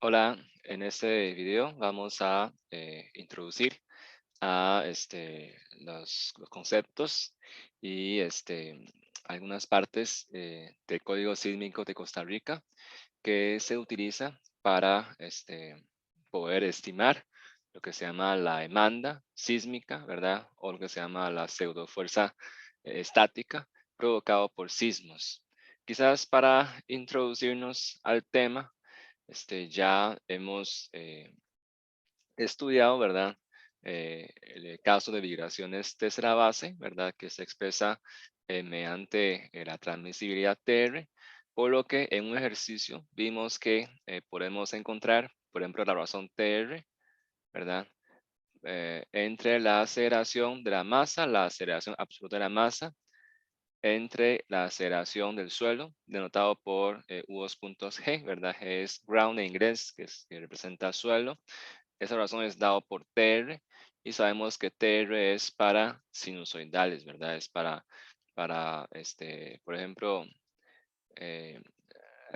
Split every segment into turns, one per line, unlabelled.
Hola, en este video vamos a introducir a los conceptos y algunas partes del Código Sísmico de Costa Rica que se utiliza para poder estimar lo que se llama la demanda sísmica, ¿verdad? O lo que se llama la pseudofuerza estática provocado por sismos. Quizás para introducirnos al tema, ya hemos estudiado, ¿verdad? El caso de vibraciones tercera base, ¿verdad? Que se expresa mediante la transmisibilidad TR, por lo que en un ejercicio vimos que podemos encontrar, por ejemplo, la razón TR, ¿verdad? Entre la aceleración de la masa, la aceleración absoluta de la masa, entre la aceleración del suelo, denotado por U2 puntos G, ¿verdad? G es ground en inglés, que representa suelo. Esa razón es dado por TR y sabemos que TR es para sinusoidales, ¿verdad? Es para por ejemplo, eh,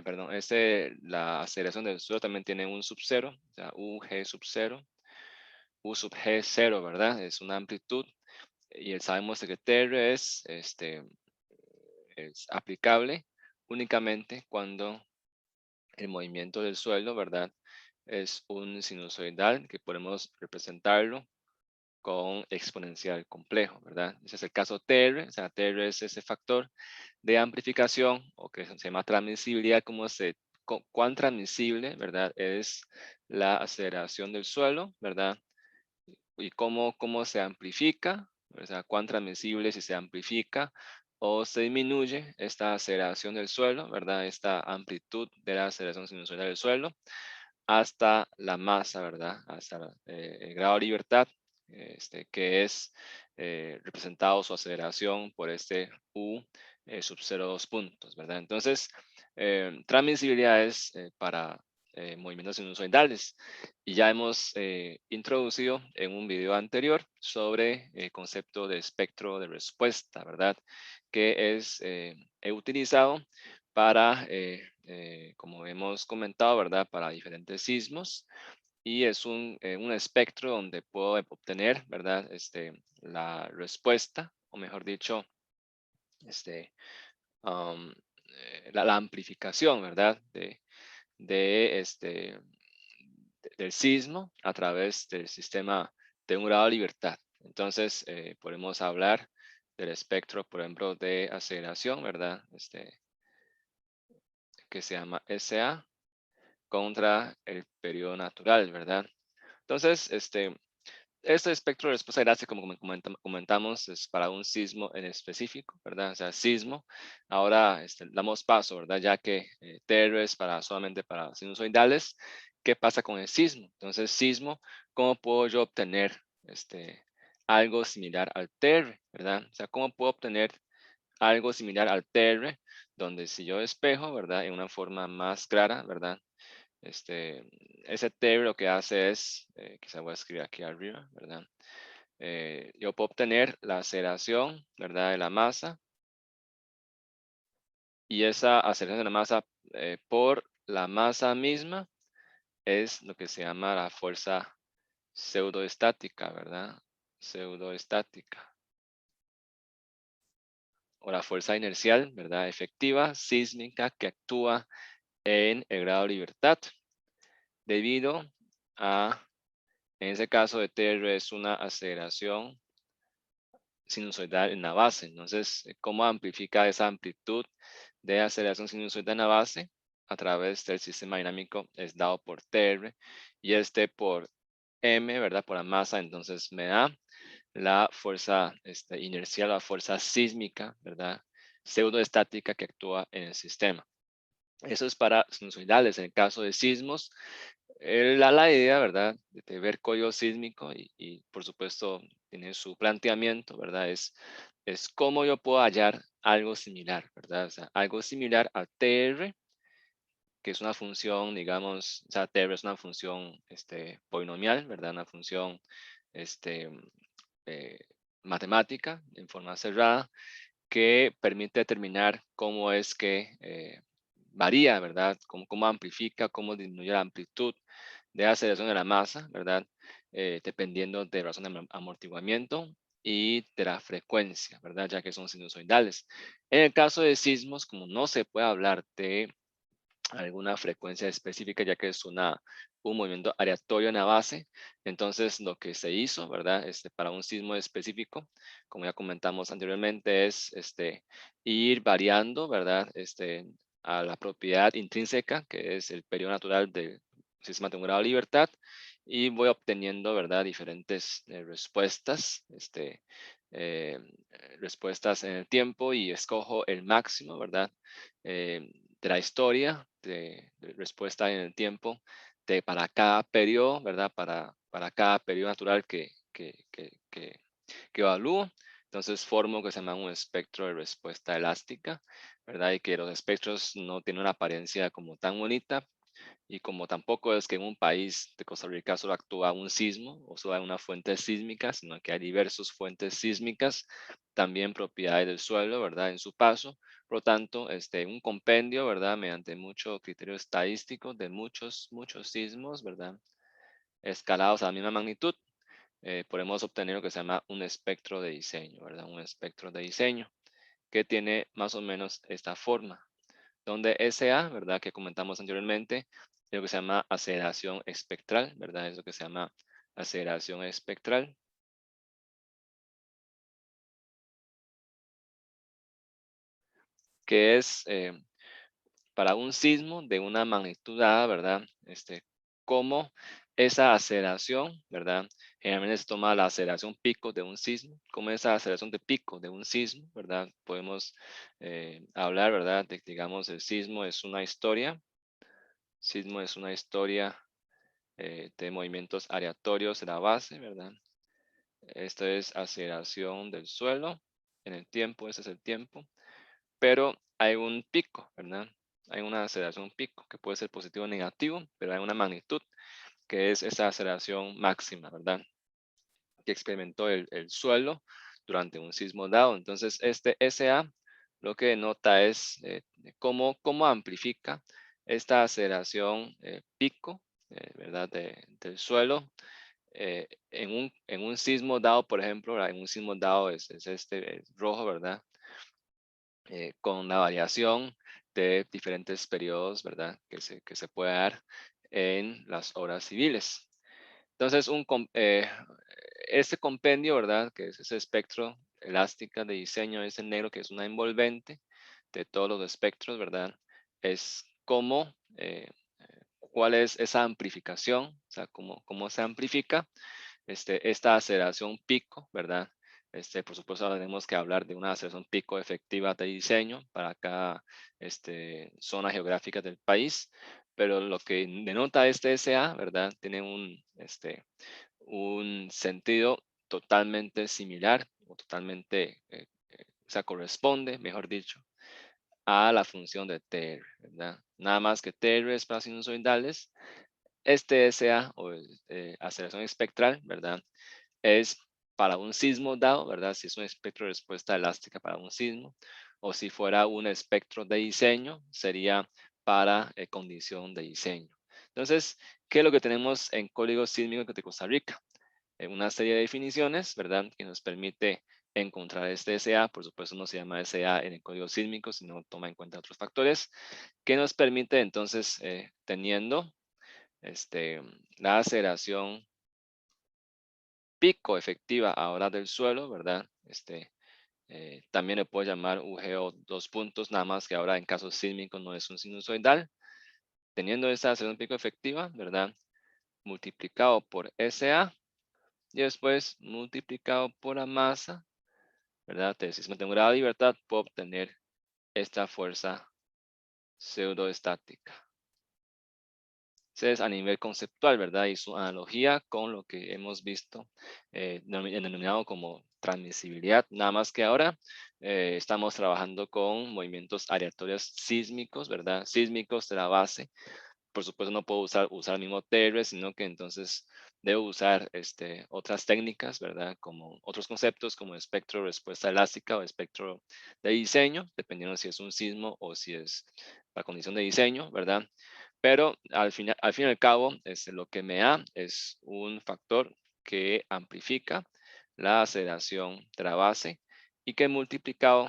perdón, la aceleración del suelo también tiene un subcero, o sea, UG sub 0, U sub G 0, ¿verdad? Es una amplitud y sabemos de que TR es aplicable únicamente cuando el movimiento del suelo, ¿verdad? Es un sinusoidal que podemos representarlo con exponencial complejo, ¿verdad? Ese es el caso TR, o sea, TR es ese factor de amplificación o que se llama transmisibilidad, cuán transmisible, ¿verdad? Es la aceleración del suelo, ¿verdad? Y cómo se amplifica, o sea, cuán transmisible si se amplifica o se disminuye esta aceleración del suelo, ¿verdad? Esta amplitud de la aceleración sinusoidal del suelo hasta la masa, ¿verdad? Hasta el grado de libertad, que es representado su aceleración por este U sub 0,2 puntos, ¿verdad? Entonces, transmisibilidad es para movimientos sinusoidales y ya hemos introducido en un video anterior sobre el concepto de espectro de respuesta, ¿verdad? Que es he utilizado para, como hemos comentado, ¿verdad? Para diferentes sismos y es un espectro donde puedo obtener, ¿verdad? La respuesta, o mejor dicho, este, um, la amplificación, ¿verdad? De del sismo a través del sistema de un grado de libertad. Entonces, podemos hablar del espectro, por ejemplo, de aceleración, ¿verdad? Que se llama SA contra el periodo natural, ¿verdad? Entonces, este espectro de respuesta de gracia, como comentamos, es para un sismo en específico, ¿verdad? O sea, sismo. Ahora damos paso, ¿verdad? Ya que TR es solamente para sinusoidales. ¿Qué pasa con el sismo? Entonces, sismo, ¿cómo puedo yo obtener algo similar al TR, ¿verdad? O sea, ¿cómo puedo obtener algo similar al TR, donde si yo despejo, ¿verdad? En una forma más clara, ¿verdad? Este, ese TR lo que hace es, quizá voy a escribir aquí arriba, ¿verdad? Yo puedo obtener la aceleración, ¿verdad? De la masa y esa aceleración de la masa por la masa misma es lo que se llama la fuerza pseudoestática, ¿verdad? Pseudoestática. O la fuerza inercial, ¿verdad? Efectiva, sísmica, que actúa en el grado de libertad debido a, en ese caso de TR es una aceleración sinusoidal en la base. Entonces, ¿cómo amplifica esa amplitud de aceleración sinusoidal en la base? A través del sistema dinámico es dado por TR y por M, ¿verdad? Por la masa, entonces me da la fuerza inercial, la fuerza sísmica, ¿verdad? Pseudoestática que actúa en el sistema. Eso es para sinusoidales. En el caso de sismos, la idea, ¿verdad? De ver código sísmico y por supuesto tiene su planteamiento, ¿verdad? Es cómo yo puedo hallar algo similar, ¿verdad? O sea, algo similar a TR, que es una función, digamos, o sea, TR es una función polinomial, ¿verdad? Una función este, eh, matemática en forma cerrada que permite determinar cómo es que varía, ¿verdad? Cómo amplifica, cómo disminuye la amplitud de aceleración de la masa, ¿verdad? Dependiendo de razón de amortiguamiento y de la frecuencia, ¿verdad? Ya que son sinusoidales. En el caso de sismos, como no se puede hablar de alguna frecuencia específica, ya que es un movimiento aleatorio en la base. Entonces, lo que se hizo, ¿verdad? Para un sismo específico, como ya comentamos anteriormente, es ir variando, ¿verdad? A la propiedad intrínseca, que es el periodo natural del sistema de un grado de libertad, y voy obteniendo, ¿verdad? Diferentes respuestas, eh, respuestas en el tiempo y escojo el máximo, ¿verdad? De la historia, de respuesta en el tiempo, para cada periodo, ¿verdad? Para cada periodo natural que evalúo. Entonces formo lo que se llama un espectro de respuesta elástica, ¿verdad? Y que los espectros no tienen una apariencia como tan bonita, y como tampoco es que en un país de Costa Rica solo actúa un sismo o solo hay una fuente sísmica, sino que hay diversas fuentes sísmicas, también propiedades del suelo, ¿verdad? En su paso. Por lo tanto, un compendio, ¿verdad? Mediante mucho criterio estadístico de muchos sismos, ¿verdad? Escalados a la misma magnitud, podemos obtener lo que se llama un espectro de diseño, ¿verdad? Un espectro de diseño que tiene más o menos esta forma, donde SA, ¿verdad? Que comentamos anteriormente, es lo que se llama aceleración espectral, ¿verdad? Es lo que se llama aceleración espectral, que es para un sismo de una magnitud dada, ¿verdad? Cómo esa aceleración, ¿verdad? Generalmente se toma la aceleración pico de un sismo, como esa aceleración de pico de un sismo, ¿verdad? Podemos hablar, ¿verdad? De, digamos, el sismo es una historia de movimientos aleatorios de la base, ¿verdad? Esto es aceleración del suelo en el tiempo, ese es el tiempo, pero hay un pico, ¿verdad? Hay una aceleración pico que puede ser positivo o negativo, pero hay una magnitud que es esa aceleración máxima, ¿verdad? Que experimentó el suelo durante un sismo dado. Entonces, este SA lo que denota es cómo amplifica esta aceleración pico, ¿verdad? Del suelo en un sismo dado, por ejemplo, ¿verdad? En un sismo dado es este rojo, ¿verdad? Con la variación de diferentes periodos, ¿verdad? Que se puede dar en las obras civiles. Entonces, este compendio, ¿verdad? Que es ese espectro elástica de diseño, es el negro, que es una envolvente de todos los espectros, ¿verdad? Es cuál es esa amplificación, o sea, cómo se amplifica esta aceleración pico, ¿verdad? Por supuesto, tenemos que hablar de una aceleración pico efectiva de diseño para cada zona geográfica del país, pero lo que denota este SA, ¿verdad? Tiene un sentido totalmente similar o totalmente, o sea, corresponde, mejor dicho, a la función de TR, ¿verdad? Nada más que TR es para sinusoidales, este SA o aceleración espectral, ¿verdad? Es para un sismo dado, ¿verdad? Si es un espectro de respuesta elástica para un sismo, o si fuera un espectro de diseño, sería para condición de diseño. Entonces, ¿qué es lo que tenemos en Código Sísmico de Costa Rica? Una serie de definiciones, ¿verdad? Que nos permite encontrar este SA. Por supuesto, no se llama SA en el código sísmico, sino toma en cuenta otros factores, que nos permite entonces, teniendo la aceleración pico efectiva ahora del suelo, ¿verdad? También le puedo llamar UGO dos puntos, nada más que ahora en casos sísmicos no es un sinusoidal. Teniendo esa aceleración pico efectiva, ¿verdad? Multiplicado por SA y después multiplicado por la masa, ¿verdad? Del sistema de un grado de libertad, puedo obtener esta fuerza pseudoestática. Entonces, a nivel conceptual, ¿verdad? Y su analogía con lo que hemos visto, denominado como transmisibilidad, nada más que ahora estamos trabajando con movimientos aleatorios sísmicos, ¿verdad? Sísmicos de la base. Por supuesto, no puedo usar el mismo TR, sino que entonces debo usar otras técnicas, ¿verdad? Como otros conceptos como espectro de respuesta elástica o espectro de diseño, dependiendo si es un sismo o si es para condición de diseño, ¿verdad? Pero al fin y al cabo, lo que me da es un factor que amplifica la aceleración de la base y que multiplicado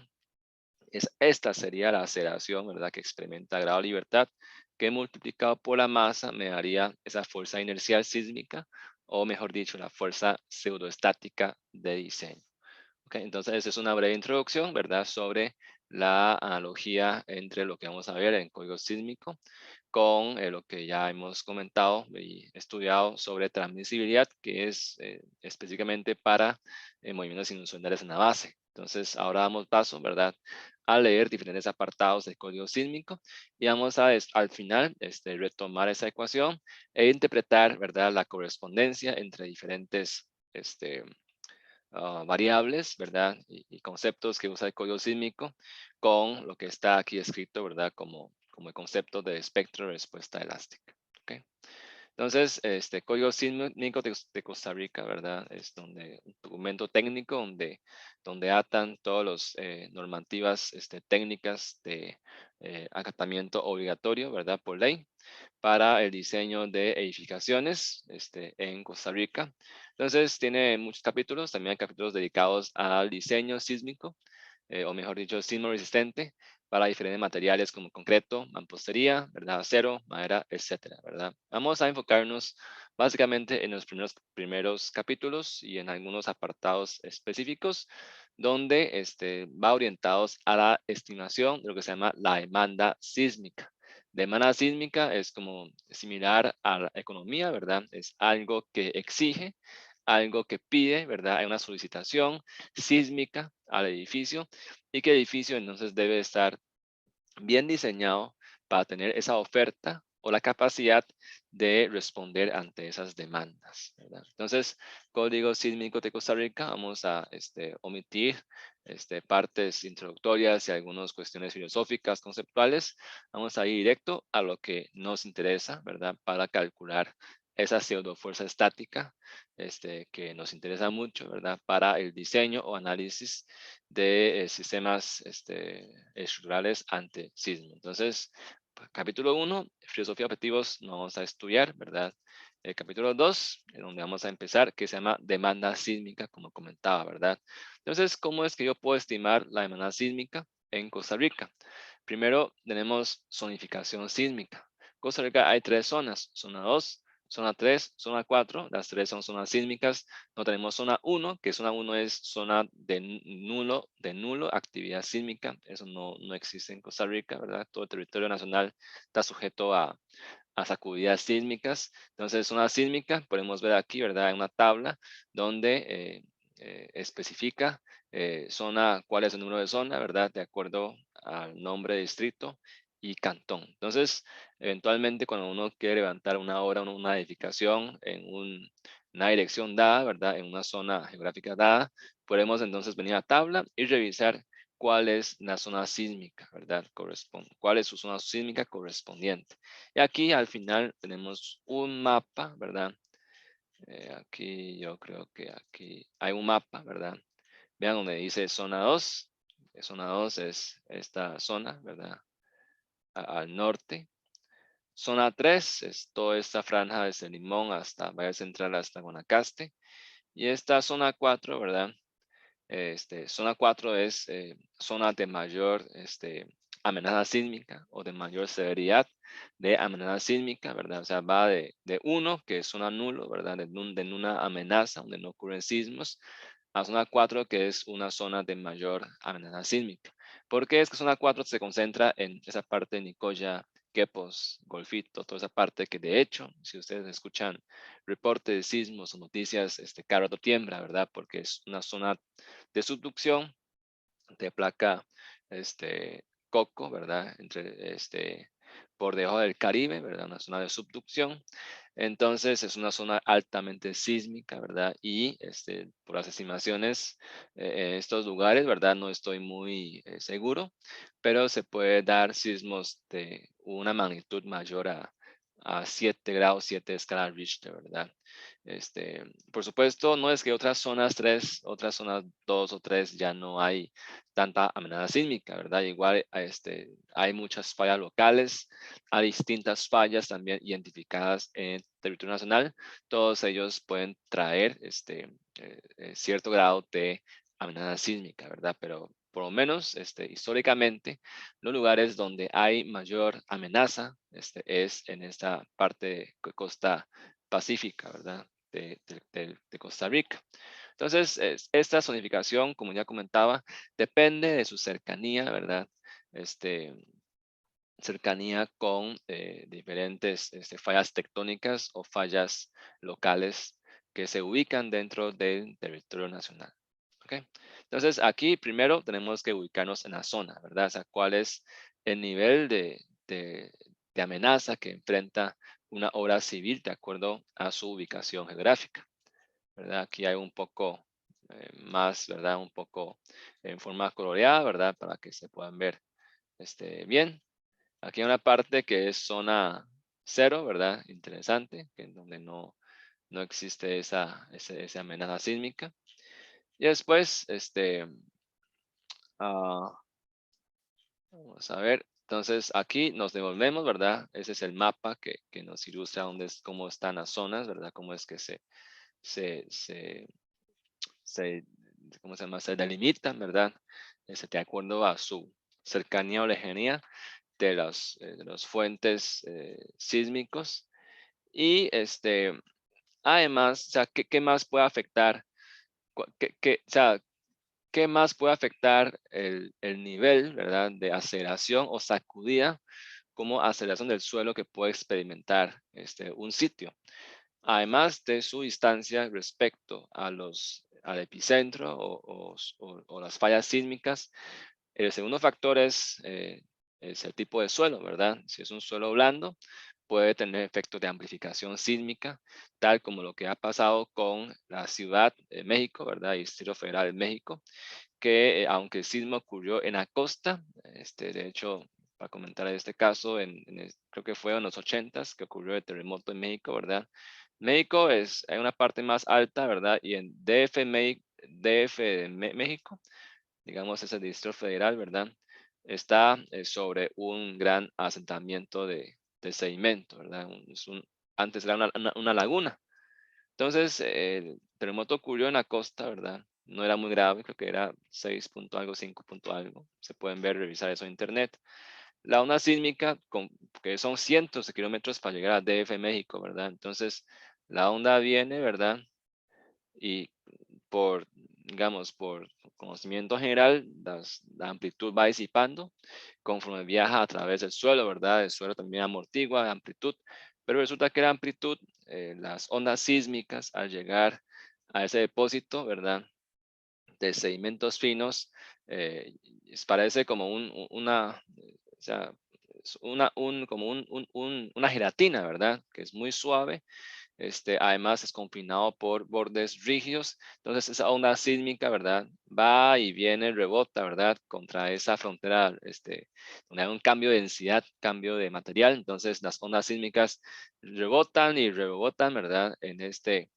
esta sería la aceleración, ¿verdad? Que experimenta grado de libertad, que multiplicado por la masa me daría esa fuerza inercial sísmica, o mejor dicho, la fuerza pseudoestática de diseño. Ok, entonces, esa es una breve introducción, ¿verdad? Sobre la analogía entre lo que vamos a ver en código sísmico con lo que ya hemos comentado y estudiado sobre transmisibilidad, que es específicamente para movimientos sinusoidales en la base. Entonces, ahora damos paso, ¿verdad?, a leer diferentes apartados del código sísmico y vamos a, al final, retomar esa ecuación e interpretar, ¿verdad?, la correspondencia entre diferentes variables, ¿verdad? Y conceptos que usa el código sísmico con lo que está aquí escrito, ¿verdad? Como el concepto de espectro de respuesta elástica. ¿Ok? Entonces, código sísmico de Costa Rica, ¿verdad? Es donde un documento técnico donde atan todas las normativas técnicas de acatamiento obligatorio, ¿verdad? Por ley para el diseño de edificaciones en Costa Rica. Entonces, tiene muchos capítulos, también hay capítulos dedicados al diseño sísmico, o mejor dicho, sismo resistente, para diferentes materiales como concreto, mampostería, ¿verdad? Acero, madera, etcétera, ¿verdad? Vamos a enfocarnos básicamente en los primeros capítulos y en algunos apartados específicos donde va orientados a la estimación de lo que se llama la demanda sísmica. Demanda sísmica es como similar a la economía, ¿verdad? Es algo que exige, algo que pide, ¿verdad? Hay una solicitación sísmica al edificio y que el edificio entonces debe estar bien diseñado para tener esa oferta o la capacidad de responder ante esas demandas, ¿verdad? Entonces, Código Sísmico de Costa Rica, vamos a omitir partes introductorias y algunas cuestiones filosóficas, conceptuales. Vamos a ir directo a lo que nos interesa, ¿verdad? Para calcular esa pseudo fuerza estática que nos interesa mucho, ¿verdad? Para el diseño o análisis de sistemas estructurales ante sismo. Entonces, capítulo 1, filosofía de objetivos, no vamos a estudiar, ¿verdad? El capítulo 2, en donde vamos a empezar, que se llama demanda sísmica, como comentaba, ¿verdad? Entonces, ¿cómo es que yo puedo estimar la demanda sísmica en Costa Rica? Primero, tenemos zonificación sísmica. Costa Rica hay 3 zonas, zona 2, zona 3, zona 4, las 3 son zonas sísmicas. No tenemos zona 1, que zona 1 es zona de nulo actividad sísmica. Eso no existe en Costa Rica, ¿verdad? Todo el territorio nacional está sujeto a sacudidas sísmicas. Entonces, zona sísmica, podemos ver aquí, ¿verdad? En una tabla donde especifica zona, cuál es el número de zona, ¿verdad? De acuerdo al nombre de distrito y cantón. Entonces, eventualmente cuando uno quiere levantar una obra, una edificación en una dirección dada, ¿verdad? En una zona geográfica dada, podemos entonces venir a tabla y revisar cuál es la zona sísmica, ¿verdad? Cuál es su zona sísmica correspondiente. Y aquí al final tenemos un mapa, ¿verdad? Aquí yo creo que aquí hay un mapa, ¿verdad? Vean donde dice zona 2. Zona 2 es esta zona, ¿verdad? Al norte. Zona 3 es toda esta franja desde Limón hasta Valle Central hasta Guanacaste. Y esta zona 4, ¿verdad? Zona 4 es zona de mayor amenaza sísmica o de mayor severidad de amenaza sísmica, ¿verdad? O sea, va de 1, que es zona nulo, ¿verdad? De una amenaza donde no ocurren sismos, a zona 4, que es una zona de mayor amenaza sísmica. ¿Por qué es que zona 4 se concentra en esa parte de Nicoya, Quepos, Golfito, toda esa parte que de hecho, si ustedes escuchan reportes de sismos o noticias, cada rato tiembla, ¿verdad? Porque es una zona de subducción de placa Coco, ¿verdad? Por debajo del Caribe, ¿verdad? Una zona de subducción. Entonces es una zona altamente sísmica, ¿verdad? Y por las estimaciones en estos lugares, ¿verdad? No estoy muy seguro, pero se puede dar sismos de una magnitud mayor a a 7 grados, 7 de escala Richter, ¿verdad? Por supuesto, no es que otras zonas 3, otras zonas 2 o 3 ya no hay tanta amenaza sísmica, ¿verdad? Igual hay muchas fallas locales, hay distintas fallas también identificadas en territorio nacional. Todos ellos pueden traer cierto grado de amenaza sísmica, ¿verdad? Pero por lo menos históricamente, los lugares donde hay mayor amenaza es en esta parte de costa pacífica, ¿verdad? De Costa Rica. Entonces, esta zonificación, como ya comentaba, depende de su cercanía, ¿verdad? Cercanía con diferentes fallas tectónicas o fallas locales que se ubican dentro del territorio nacional. ¿Ok? Entonces, aquí primero tenemos que ubicarnos en la zona, ¿verdad? O sea, cuál es el nivel de amenaza que enfrenta una obra civil de acuerdo a su ubicación geográfica, ¿verdad? Aquí hay un poco más, ¿verdad? Un poco en forma coloreada, ¿verdad? Para que se puedan ver bien. Aquí hay una parte que es zona cero, ¿verdad? Interesante, que en donde no existe esa amenaza sísmica. Y después, ah, vamos a ver. Entonces, aquí nos devolvemos, ¿verdad? Ese es el mapa que nos ilustra cómo están las zonas, ¿verdad? Cómo es que se, se, se, ¿cómo se llama? Se delimitan, ¿verdad? De acuerdo a su cercanía o lejanía de los fuentes sísmicos. Y además, o sea, ¿qué más puede afectar? O sea, ¿qué más puede afectar el nivel, ¿verdad? De aceleración o sacudida como aceleración del suelo que puede experimentar un sitio? Además de su distancia respecto al epicentro o las fallas sísmicas, el segundo factor es el tipo de suelo, ¿verdad? Si es un suelo blando, puede tener efectos de amplificación sísmica, tal como lo que ha pasado con la Ciudad de México, ¿verdad? Y Distrito Federal de México, que aunque el sismo ocurrió en la costa, de hecho, para comentar este caso, creo que fue en los 80s que ocurrió el terremoto en México, ¿verdad? México hay una parte más alta, ¿verdad? Y en DF de México, digamos, ese distrito federal, ¿verdad? Está sobre un gran asentamiento de sedimento, ¿verdad? Antes era una laguna. Entonces, el terremoto ocurrió en la costa, ¿verdad? No era muy grave, creo que era 6 punto algo, 5 punto algo. Se pueden ver, revisar eso en internet. La onda sísmica, que son cientos de kilómetros para llegar a DF México, ¿verdad? Entonces, la onda viene, ¿verdad? Y digamos, por conocimiento general, la amplitud va disipando conforme viaja a través del suelo, ¿verdad? El suelo también amortigua amplitud, pero resulta que la amplitud, las ondas sísmicas al llegar a ese depósito, ¿verdad? De sedimentos finos, parece como o sea, es como una gelatina, ¿verdad? Que es muy suave, además es confinado por bordes rígidos. Entonces esa onda sísmica, ¿verdad? Va y viene, rebota, ¿verdad? Contra esa frontera, donde hay un cambio de densidad, cambio de material. Entonces las ondas sísmicas rebotan y rebotan, ¿verdad? En este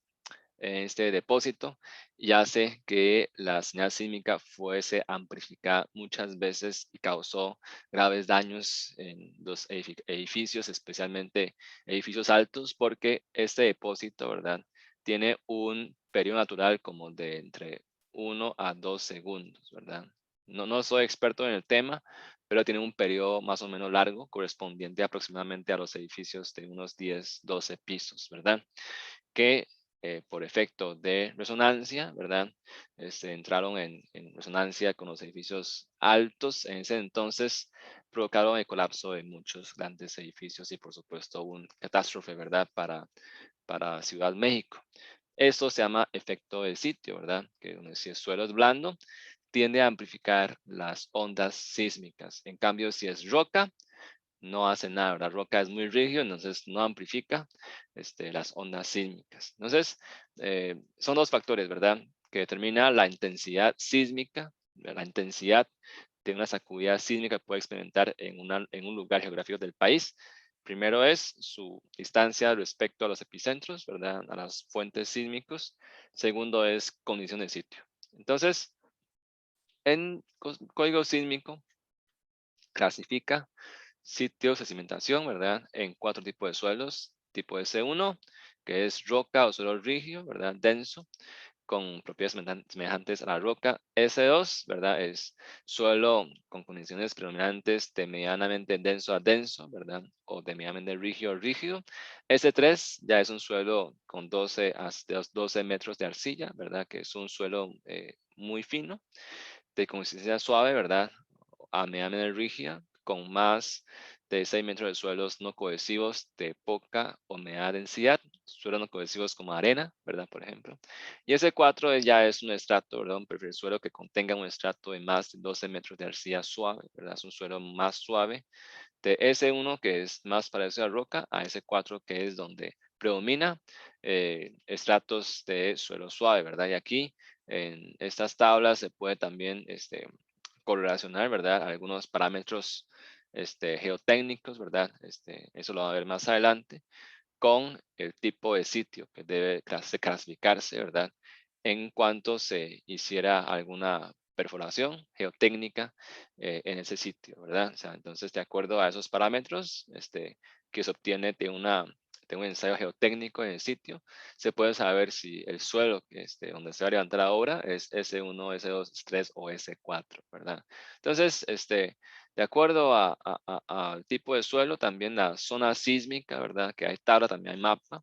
depósito y hace que la señal sísmica fuese amplificada muchas veces y causó graves daños en los edificios, especialmente edificios altos, porque este depósito, ¿verdad? Tiene un periodo natural como de entre 1 a 2 segundos, ¿verdad? No soy experto en el tema, pero tiene un periodo más o menos largo, correspondiente aproximadamente a los edificios de unos 10, 12 pisos, ¿verdad? Que por efecto de resonancia, ¿verdad? Entraron en resonancia con los edificios altos. En ese entonces provocaron el colapso de muchos grandes edificios y por supuesto un catástrofe, ¿verdad? Para Ciudad México. Esto se llama efecto de sitio, ¿verdad? Que si el suelo es blando, tiende a amplificar las ondas sísmicas. En cambio, si es roca, no hace nada, la roca es muy rígida, entonces no amplifica las ondas sísmicas. Entonces, son dos factores, ¿verdad? Que determina la intensidad sísmica, la intensidad de una sacudida sísmica que puede experimentar en un lugar geográfico del país. Primero es su distancia respecto a los epicentros, ¿verdad? A las fuentes sísmicos. Segundo es condición de sitio. Entonces, en código sísmico clasifica sitios de cimentación, ¿verdad? En 4 tipos de suelos. Tipo S1, que es roca o suelo rígido, ¿verdad? Denso, con propiedades semejantes a la roca. S2, ¿verdad? Es suelo con condiciones predominantes de medianamente denso a denso, ¿verdad? O de medianamente rígido a rígido. S3 ya es un suelo con 12 hasta 12 metros de arcilla, ¿verdad? Que es un suelo muy fino, de consistencia suave, ¿verdad? A medianamente rígida, con más de 6 metros de suelos no cohesivos de poca o media densidad, suelos no cohesivos como arena, ¿verdad? Por ejemplo. Y ese 4 ya es un estrato, ¿verdad? Un perfil suelo que contenga un estrato de más de 12 metros de arcilla suave, ¿verdad? Es un suelo más suave. De S1, que es más parecido a roca, a S4, que es donde predomina estratos de suelo suave, ¿verdad? Y aquí en estas tablas se puede también correlacionar, ¿verdad? Algunos parámetros geotécnicos, ¿verdad? Eso lo va a ver más adelante, con el tipo de sitio que debe clasificarse, ¿verdad? En cuanto se hiciera alguna perforación geotécnica en ese sitio, ¿verdad? O sea, entonces, de acuerdo a esos parámetros que se obtiene de un ensayo geotécnico en el sitio, se puede saber si el suelo donde se va a levantar la obra es S1, S2, S3 o S4, ¿verdad? Entonces, de acuerdo al tipo de suelo, también la zona sísmica, ¿verdad? Que hay tabla, también hay mapa.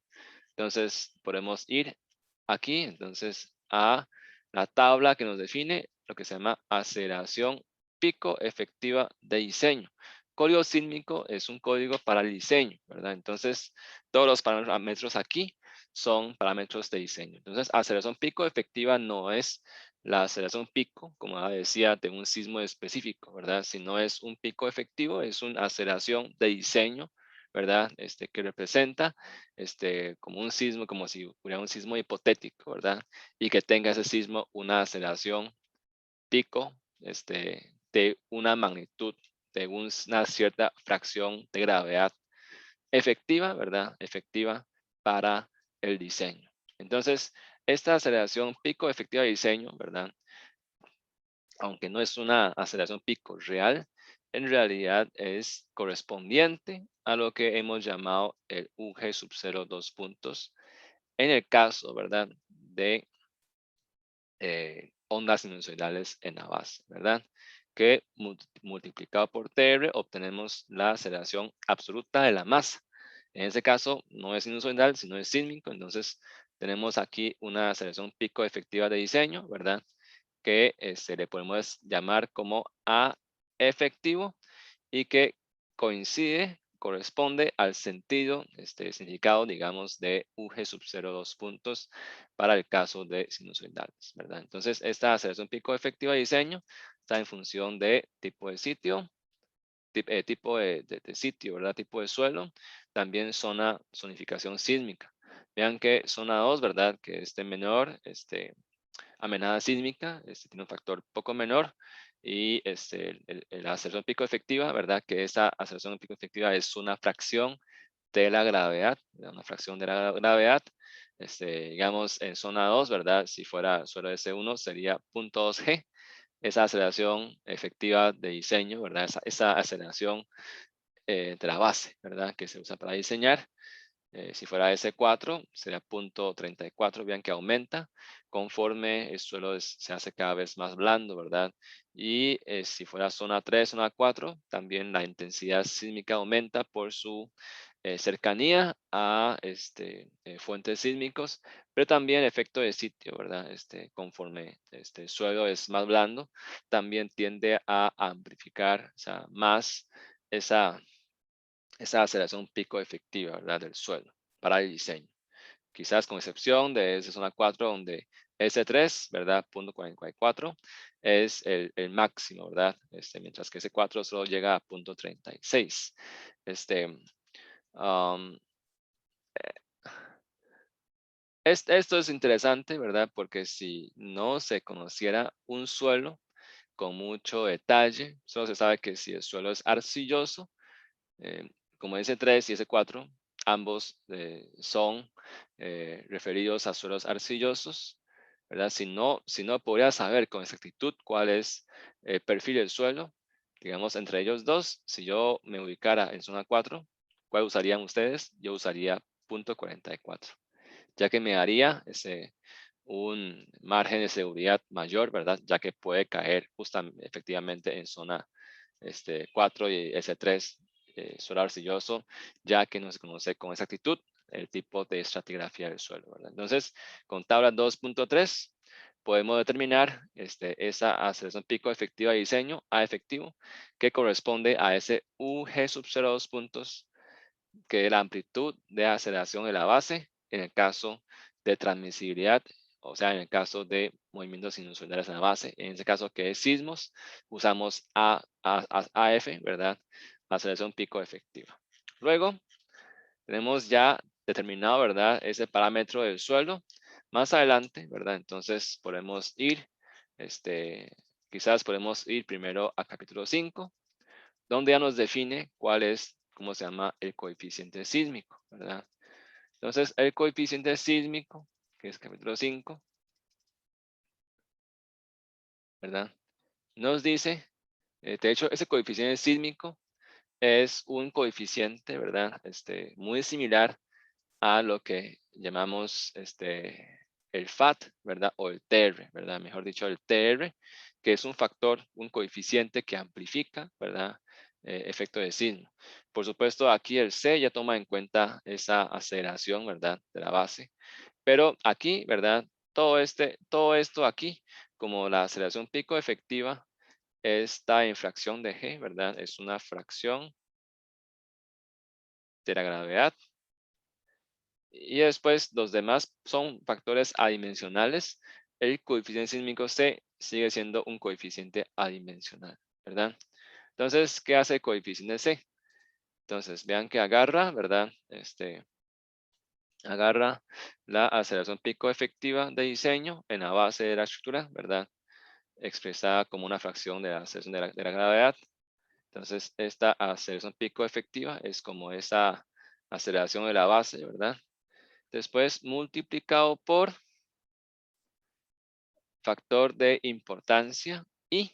Entonces, podemos ir aquí, entonces, a la tabla que nos define lo que se llama aceleración pico efectiva de diseño. Código sísmico es un código para el diseño, ¿verdad? Entonces, todos los parámetros aquí son parámetros de diseño. Entonces, aceleración pico efectiva no es la aceleración pico, como decía, de un sismo específico, ¿verdad? Si no es un pico efectivo, es una aceleración de diseño, ¿verdad? Que representa como un sismo, como si hubiera un sismo hipotético, ¿verdad? Y que tenga ese sismo una aceleración pico, de una magnitud, de una cierta fracción de gravedad efectiva, ¿verdad? Efectiva para el diseño. Entonces, esta aceleración pico efectiva de diseño, ¿verdad? Aunque no es una aceleración pico real, en realidad es correspondiente a lo que hemos llamado el UG sub 0 2 puntos, en el caso, ¿verdad? De ondas sinusoidales en la base, ¿verdad? Que multiplicado por TR obtenemos la aceleración absoluta de la masa. En ese caso no es sinusoidal, sino es sísmico. Entonces tenemos aquí una aceleración pico efectiva de diseño, ¿verdad? Que le podemos llamar como A efectivo y que corresponde al sentido, significado, digamos, de UG sub 0 2 puntos para el caso de sinusoidales, ¿verdad? Entonces, esta aceleración pico efectiva de diseño está en función de tipo de sitio, tipo de sitio, ¿verdad? Tipo de suelo, también zonificación sísmica. Vean que zona 2, ¿verdad? Que menor, amenaza sísmica, tiene un factor poco menor, y la aceleración pico efectiva, ¿verdad? Que esa aceleración pico efectiva es una fracción de la gravedad, ¿verdad? Una fracción de la gravedad, digamos en zona 2, ¿verdad? Si fuera suelo S1 sería 0.2G, esa aceleración efectiva de diseño, ¿verdad? Esa aceleración de la base, ¿verdad? Que se usa para diseñar. Si fuera S4, sería 0.34, vean que aumenta conforme el suelo se hace cada vez más blando, ¿verdad? Y si fuera zona 3, zona 4, también la intensidad sísmica aumenta por su cercanía a fuentes sísmicos, pero también efecto de sitio, ¿verdad? Conforme el suelo es más blando, también tiende a amplificar, o sea, más esa aceleración pico efectiva, ¿verdad? Del suelo para el diseño. Quizás con excepción de esa zona 4 donde S3, ¿verdad? 0.44 es el máximo, ¿verdad? Mientras que S4 solo llega a 0.36. Um, esto es interesante, ¿verdad? Porque si no se conociera un suelo con mucho detalle, solo se sabe que si el suelo es arcilloso, como S3 y S4, ambos son referidos a suelos arcillosos, ¿verdad? Si no podría saber con exactitud cuál es el perfil del suelo, digamos, entre ellos dos, si yo me ubicara en zona 4, ¿cuál usarían ustedes? Yo usaría .44, ya que me daría un margen de seguridad mayor, ¿verdad? Ya que puede caer justamente, efectivamente, en zona 4 y S3, suelo arcilloso, ya que no se conoce con exactitud el tipo de estratigrafía del suelo, ¿verdad? Entonces, con tabla 2.3 podemos determinar esa aceleración pico efectiva de diseño a efectivo, que corresponde a ese UG sub 0,2 puntos, que es la amplitud de aceleración de la base en el caso de transmisibilidad, o sea, en el caso de movimientos sinusoidales en la base. En este caso, que es sismos, usamos AF, ¿verdad? Aceleración pico efectiva. Luego, tenemos ya determinado, ¿verdad? Ese parámetro del suelo. Más adelante, ¿verdad? Entonces, podemos ir, quizás podemos ir primero a capítulo 5, donde ya nos define cuál es, cómo se llama, el coeficiente sísmico, ¿verdad? Entonces, el coeficiente sísmico, que es capítulo 5, ¿verdad? Nos dice, de hecho, ese coeficiente sísmico es un coeficiente, ¿verdad? Muy similar a lo que llamamos el FAT, ¿verdad? O el TR, ¿verdad? Mejor dicho, el TR, que es un factor, un coeficiente que amplifica, ¿verdad? Efecto de sismo. Por supuesto, aquí el C ya toma en cuenta esa aceleración, ¿verdad? De la base. Pero aquí, ¿verdad? Todo esto aquí, como la aceleración pico efectiva, esta en fracción de G, ¿verdad? Es una fracción de la gravedad. Y después los demás son factores adimensionales. El coeficiente sísmico C sigue siendo un coeficiente adimensional, ¿verdad? Entonces, ¿qué hace el coeficiente C? Entonces, vean que agarra, ¿verdad? Agarra la aceleración pico efectiva de diseño en la base de la estructura, ¿verdad? Expresada como una fracción de la aceleración de la gravedad. Entonces, esta aceleración pico efectiva es como esa aceleración de la base, ¿verdad? Después multiplicado por factor de importancia I,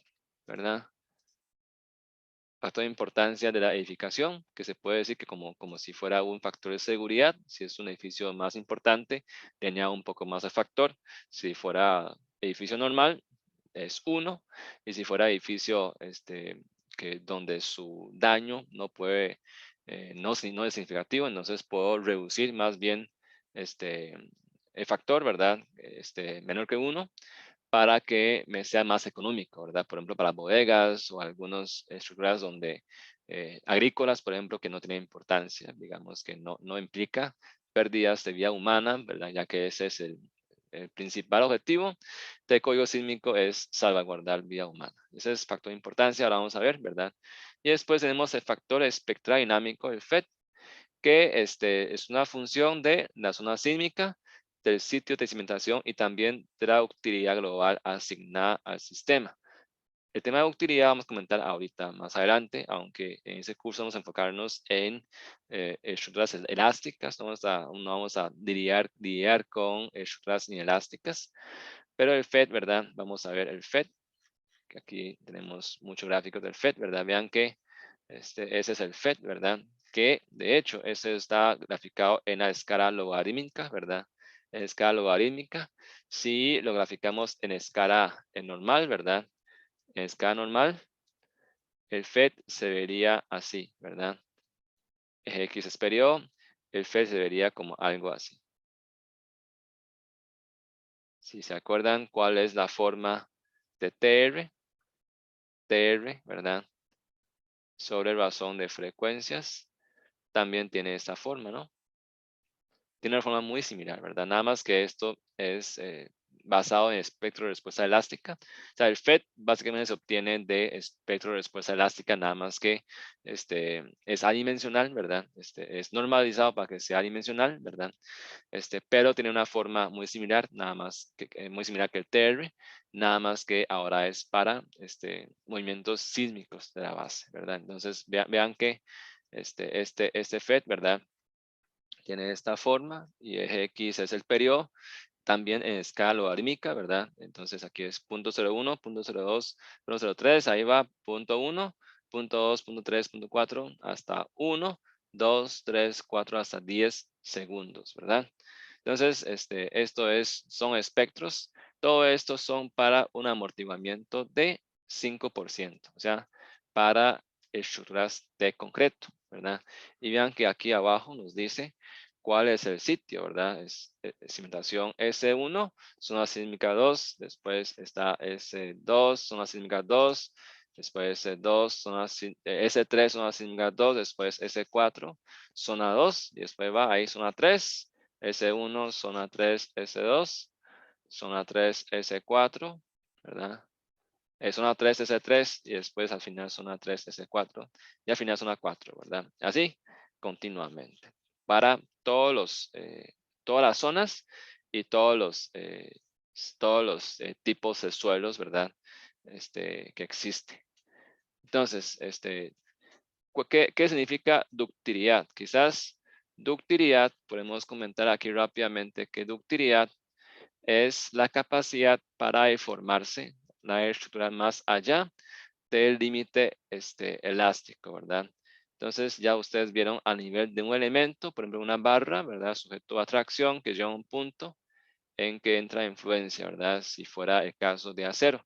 ¿verdad? Factor de importancia de la edificación, que se puede decir que como si fuera un factor de seguridad. Si es un edificio más importante, le añado un poco más de factor. Si fuera edificio normal, es 1. Y si fuera edificio donde su daño no puede, no es significativo, entonces puedo reducir más bien el factor, ¿verdad? Menor que 1, para que me sea más económico, ¿verdad? Por ejemplo, para bodegas o algunas estructuras donde agrícolas, por ejemplo, que no tienen importancia, digamos que no implica pérdidas de vida humana, ¿verdad? Ya que ese es el principal objetivo del código sísmico, es salvaguardar vida humana. Ese es factor de importancia, ahora vamos a ver, ¿verdad? Y después tenemos el factor espectrodinámico, el FET, que es una función de la zona sísmica, del sitio de cimentación y también de la utilidad global asignada al sistema. El tema de utilidad vamos a comentar ahorita más adelante, aunque en ese curso vamos a enfocarnos en estructuras elásticas, no vamos a lidiar con estructuras inelásticas, pero el FET, ¿verdad? Vamos a ver el FET, que aquí tenemos muchos gráficos del FET, ¿verdad? Vean que ese es el FET, ¿verdad? Que de hecho ese está graficado en la escala logarítmica, ¿verdad? En escala logarítmica. Si lo graficamos en escala normal, ¿verdad? En escala normal, el FET se vería así, ¿verdad? X es periodo, el FET se vería como algo así. Si se acuerdan cuál es la forma de TR, ¿verdad? Sobre razón de frecuencias, también tiene esta forma, ¿no? Tiene una forma muy similar, ¿verdad? Nada más que esto es basado en espectro de respuesta elástica. O sea, el FET básicamente se obtiene de espectro de respuesta elástica, nada más que es adimensional, ¿verdad? Es normalizado para que sea adimensional, ¿verdad? Pero tiene una forma muy similar, nada más que muy similar que el TR, nada más que ahora es para movimientos sísmicos de la base, ¿verdad? Entonces, vean que este FET, ¿verdad? Tiene esta forma y eje X es el periodo, también en escala logarítmica, ¿verdad? Entonces aquí es 0.01, 0.02, 0.03, ahí va, 0.1, 0.2, 0.3, 0.4, hasta 1, 2, 3, 4, hasta 10 segundos, ¿verdad? Entonces, son espectros. Todo esto son para un amortiguamiento de 5%, o sea, para estructuras de concreto, ¿verdad? Y vean que aquí abajo nos dice cuál es el sitio, ¿verdad? Es cimentación S1, zona sísmica 2, después está S2, zona sísmica 2, después S2, S3, zona sísmica 2, después S4, zona 2, y después va ahí zona 3, S1, zona 3, S2, zona 3, S4, ¿verdad? Zona 3, S3, y después al final zona 3, S4, y al final zona 4, ¿verdad? Así continuamente. Para todas las zonas y todos los tipos de suelos, ¿verdad? Que existe. Entonces, ¿qué significa ductilidad? Quizás ductilidad, podemos comentar aquí rápidamente que ductilidad es la capacidad para deformarse la estructura más allá del límite elástico, ¿verdad? Entonces ya ustedes vieron a nivel de un elemento, por ejemplo una barra, ¿verdad? Sujeto a atracción que llega a un punto en que entra influencia, ¿verdad? Si fuera el caso de acero.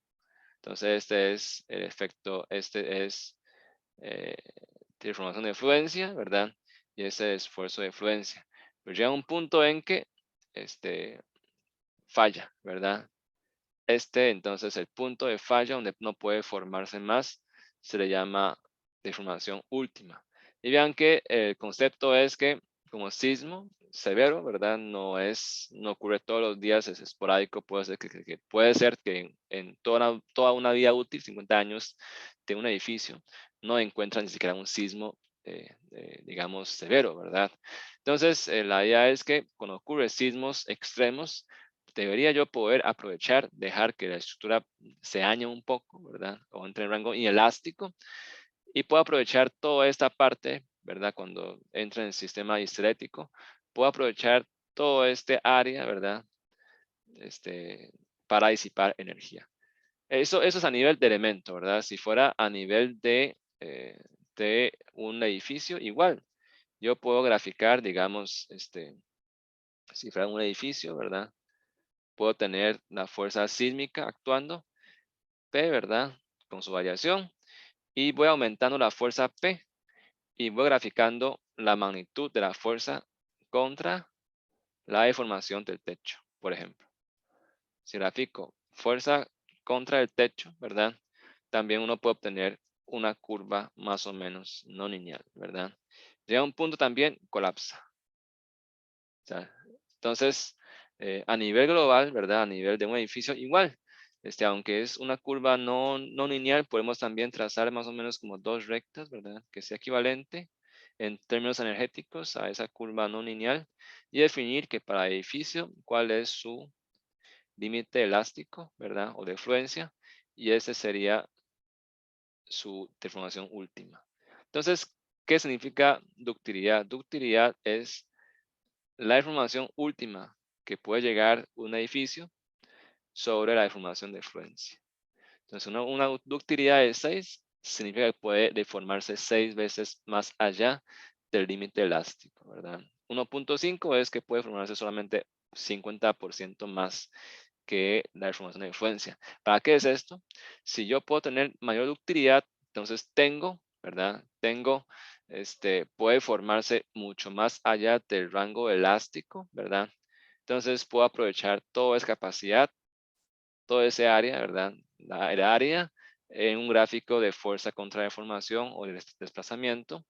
Entonces este es el efecto, eh, deformación de influencia, ¿verdad? Y ese esfuerzo de influencia. Pero llega un punto en que falla, ¿verdad? Entonces, el punto de falla donde no puede formarse más se le llama deformación última. Y vean que el concepto es que como sismo severo, ¿verdad? No ocurre todos los días, es esporádico, puede ser que en toda una vida útil, 50 años de un edificio, no encuentran ni siquiera un sismo, digamos, severo, ¿verdad? Entonces, la idea es que cuando ocurren sismos extremos, debería yo poder aprovechar, dejar que la estructura se dañe un poco, ¿verdad? O entre en rango inelástico y puedo aprovechar toda esta parte, ¿verdad? Cuando entra en el sistema histerético, puedo aprovechar todo este área, ¿verdad? Para disipar energía. Eso es a nivel de elemento, ¿verdad? Si fuera a nivel de un edificio, igual. Yo puedo graficar, digamos, si fuera un edificio, ¿verdad? Puedo tener la fuerza sísmica actuando, P, ¿verdad? Con su variación. Y voy aumentando la fuerza P y voy graficando la magnitud de la fuerza contra la deformación del techo, por ejemplo. Si grafico fuerza contra el techo, ¿verdad? También uno puede obtener una curva más o menos no lineal, ¿verdad? Llega un punto también, colapsa. O sea, entonces, a nivel global, ¿verdad? A nivel de un edificio, igual. Aunque es una curva no lineal, podemos también trazar más o menos como dos rectas, ¿verdad? Que sea equivalente en términos energéticos a esa curva no lineal y definir que para el edificio, cuál es su límite elástico, ¿verdad? O de fluencia, y ese sería su deformación última. Entonces, ¿qué significa ductilidad? Ductilidad es la deformación última que puede llegar un edificio sobre la deformación de fluencia. Entonces, una ductilidad de 6 significa que puede deformarse 6 veces más allá del límite elástico, ¿verdad? 1.5 es que puede formarse solamente 50% más que la deformación de influencia. ¿Para qué es esto? Si yo puedo tener mayor ductilidad, entonces ¿verdad? Puede formarse mucho más allá del rango elástico, ¿verdad? Entonces puedo aprovechar toda esa capacidad, toda esa área, ¿verdad? El área en un gráfico de fuerza contra deformación o de desplazamiento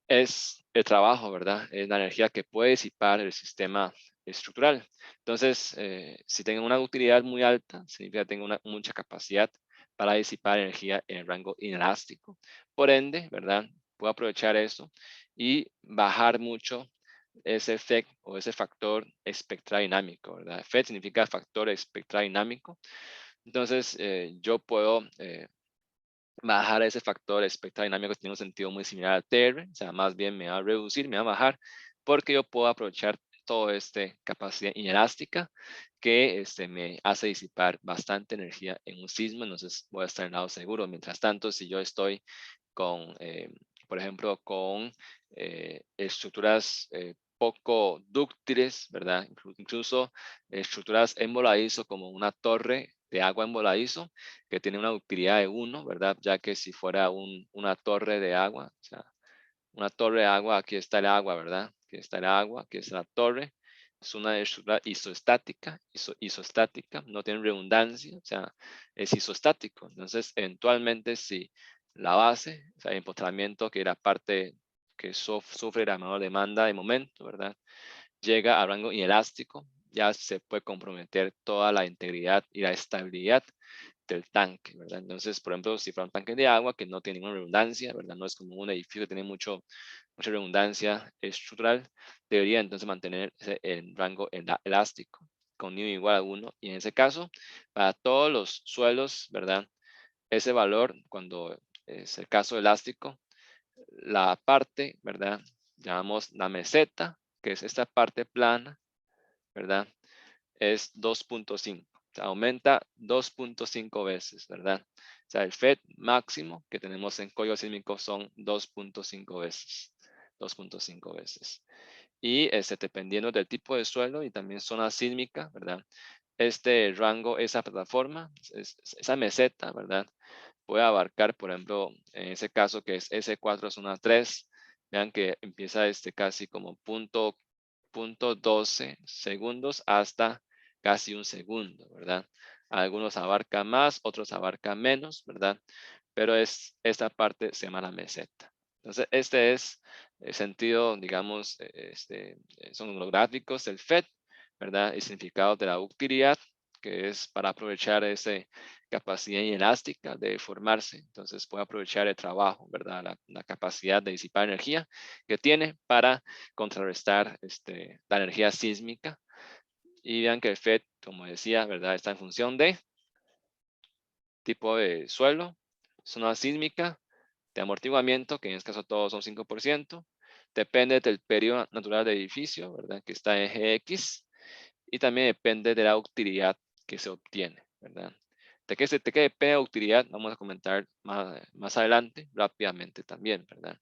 es el trabajo, ¿verdad? Es la energía que puede disipar el sistema estructural. Entonces, si tengo una utilidad muy alta, significa que tengo mucha capacidad para disipar energía en el rango inelástico. Por ende, ¿verdad? Puedo aprovechar eso y bajar mucho ese efecto o ese factor espectrodinámico, ¿verdad? FED significa factor espectrodinámico. Entonces, yo puedo bajar ese factor espectro dinámico tiene un sentido muy similar al TR, o sea, más bien me va a reducir, me va a bajar, porque yo puedo aprovechar toda esta capacidad inelástica que me hace disipar bastante energía en un sismo, entonces voy a estar en el lado seguro. Mientras tanto, si yo estoy con, por ejemplo, con estructuras poco dúctiles, ¿verdad? Incluso estructuras en voladizo como una torre de agua en voladizo que tiene una ductilidad de 1, ¿verdad? Ya que si fuera una torre de agua, o sea, una torre de agua, aquí está el agua, ¿verdad? Aquí está el agua, aquí está la torre. Es una estructura isostática, isostática, no tiene redundancia, o sea, es isostático. Entonces, eventualmente, si la base, o sea, el empotramiento, que era parte que sufre la menor demanda de momento, ¿verdad? Llega a rango inelástico, ya se puede comprometer toda la integridad y la estabilidad del tanque, ¿verdad? Entonces, por ejemplo, si fuera un tanque de agua que no tiene ninguna redundancia, ¿verdad? No es como un edificio que tiene mucha redundancia estructural, debería entonces mantener el rango elástico con nu igual a 1. Y en ese caso, para todos los suelos, ¿verdad? Ese valor, cuando es el caso elástico, la parte, ¿verdad? Llamamos la meseta, que es esta parte plana, ¿verdad? Es 2.5. O sea, aumenta 2.5 veces, ¿verdad? O sea, el FED máximo que tenemos en código sísmico son 2.5 veces. 2.5 veces. Y dependiendo del tipo de suelo y también zona sísmica, ¿verdad? Este rango, esa plataforma, esa meseta, ¿verdad? Puede abarcar, por ejemplo, en ese caso que es S4 zona 3, vean que empieza casi como punto 12 segundos hasta casi un segundo, ¿verdad? Algunos abarcan más, otros abarcan menos, ¿verdad? Pero esta parte se llama la meseta. Entonces, este es el sentido, digamos, son los gráficos del FED, ¿verdad? Y significado de la ductilidad, que es para aprovechar esa capacidad inelástica de formarse. Entonces, puede aprovechar el trabajo, ¿verdad? La capacidad de disipar energía que tiene para contrarrestar la energía sísmica. Y vean que el FED, como decía, ¿verdad? Está en función de tipo de suelo, zona sísmica, de amortiguamiento, que en este caso todos son 5%. Depende del periodo natural del edificio, ¿verdad? Que está en GX. Y también depende de la utilidad que se obtiene, ¿verdad? De qué depende la utilidad, vamos a comentar más adelante, rápidamente también, ¿verdad?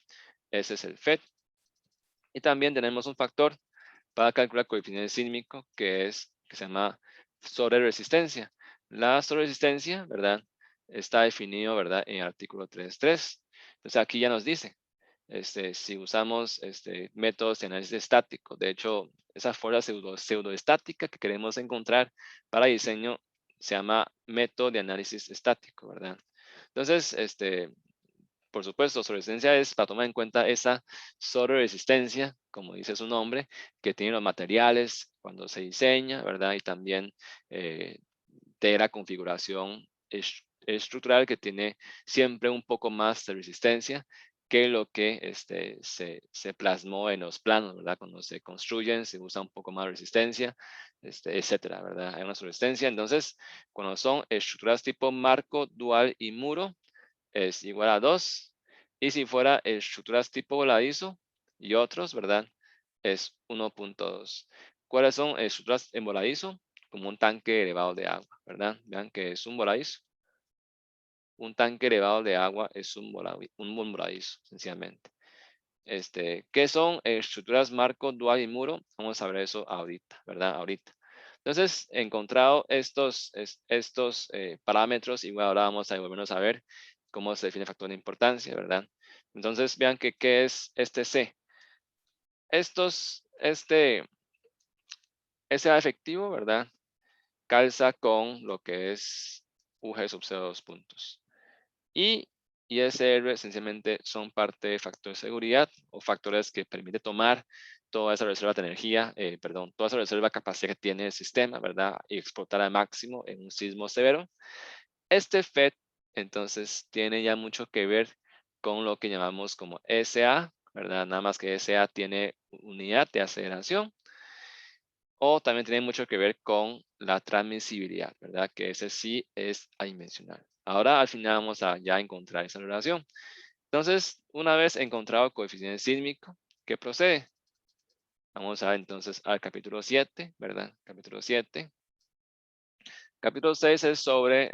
Ese es el FED. Y también tenemos un factor para calcular coeficiente sísmico que se llama sobreresistencia. La sobreresistencia, ¿verdad? Está definido, ¿verdad? En el artículo 3.3. Entonces aquí ya nos dice, si usamos métodos de análisis estático, de hecho, esa fuerza pseudoestática que queremos encontrar para diseño se llama método de análisis estático, ¿verdad? Entonces, por supuesto, sobreresistencia es para tomar en cuenta esa sobreresistencia, como dice su nombre, que tienen los materiales cuando se diseña, ¿verdad? Y también de la configuración estructural que tiene siempre un poco más de resistencia que lo que se plasmó en los planos, ¿verdad? Cuando se construyen, se usa un poco más de resistencia, etcétera, ¿verdad? Hay una resistencia. Entonces, cuando son estructuras tipo marco, dual y muro, es igual a 2. Y si fuera estructuras tipo voladizo y otros, ¿verdad? Es 1.2. ¿Cuáles son estructuras en voladizo? Como un tanque elevado de agua, ¿verdad? Vean que es un voladizo. Un tanque elevado de agua es un voladizo, sencillamente. ¿Qué son estructuras marco, dual y muro? Vamos a ver eso ahorita, ¿verdad? Ahorita. Entonces, encontrado estos parámetros, igual ahora vamos a volvernos a ver cómo se define el factor de importancia, ¿verdad? Entonces, vean que qué es este C. Ese A efectivo, ¿verdad? Calza con lo que es UG sub 2 puntos. Y ISR esencialmente son parte de factores de seguridad o factores que permiten tomar toda esa reserva de energía, toda esa reserva de capacidad que tiene el sistema, ¿verdad? Y explotar al máximo en un sismo severo. Este FED, entonces, tiene ya mucho que ver con lo que llamamos como SA, ¿verdad? Nada más que SA tiene unidad de aceleración. O también tiene mucho que ver con la transmisibilidad, ¿verdad? Que ese sí es adimensional. Ahora al final vamos a ya encontrar esa relación. Entonces, una vez encontrado el coeficiente sísmico, ¿qué procede? Vamos a entonces al capítulo 7, ¿verdad? Capítulo 7. Capítulo 6 es sobre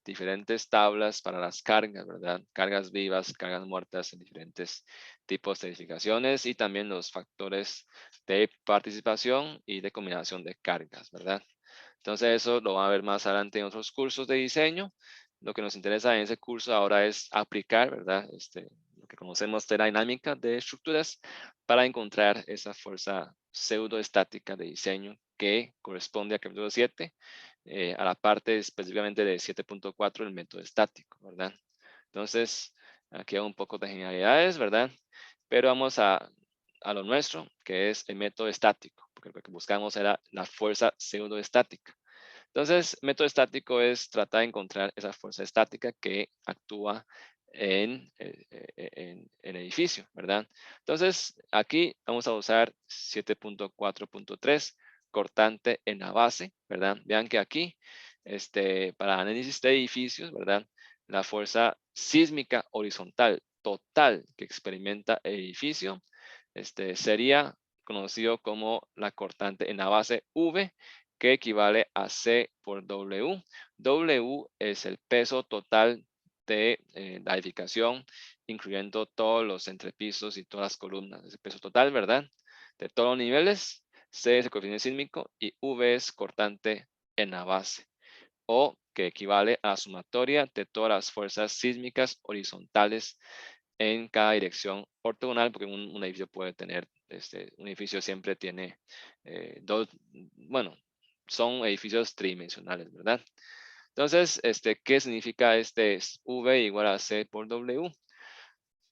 diferentes tablas para las cargas, ¿verdad? Cargas vivas, cargas muertas en diferentes tipos de edificaciones y también los factores de participación y de combinación de cargas, ¿verdad? Entonces eso lo van a ver más adelante en otros cursos de diseño. Lo que nos interesa en ese curso ahora es aplicar, ¿verdad? Lo que conocemos de la dinámica de estructuras para encontrar esa fuerza pseudoestática de diseño que corresponde al capítulo 7, a la parte específicamente de 7.4 el método estático, ¿verdad? Entonces, aquí hay un poco de generalidades, ¿verdad? Pero vamos a lo nuestro, que es el método estático, porque lo que buscamos era la fuerza pseudoestática. Entonces, método estático es tratar de encontrar esa fuerza estática que actúa en el edificio, ¿verdad? Entonces, aquí vamos a usar 7.4.3, cortante en la base, ¿verdad? Vean que aquí, para análisis de edificios, ¿verdad? La fuerza sísmica horizontal total que experimenta el edificio, sería conocido como la cortante en la base V, que equivale a C por W. W es el peso total de la edificación, incluyendo todos los entrepisos y todas las columnas. Es el peso total, ¿verdad? De todos los niveles. C es el coeficiente sísmico y V es cortante en la base, o que equivale a la sumatoria de todas las fuerzas sísmicas horizontales en cada dirección ortogonal, porque un edificio puede tener, un edificio siempre tiene dos, bueno, son edificios tridimensionales, ¿verdad? Entonces, ¿qué significa V igual a C por W?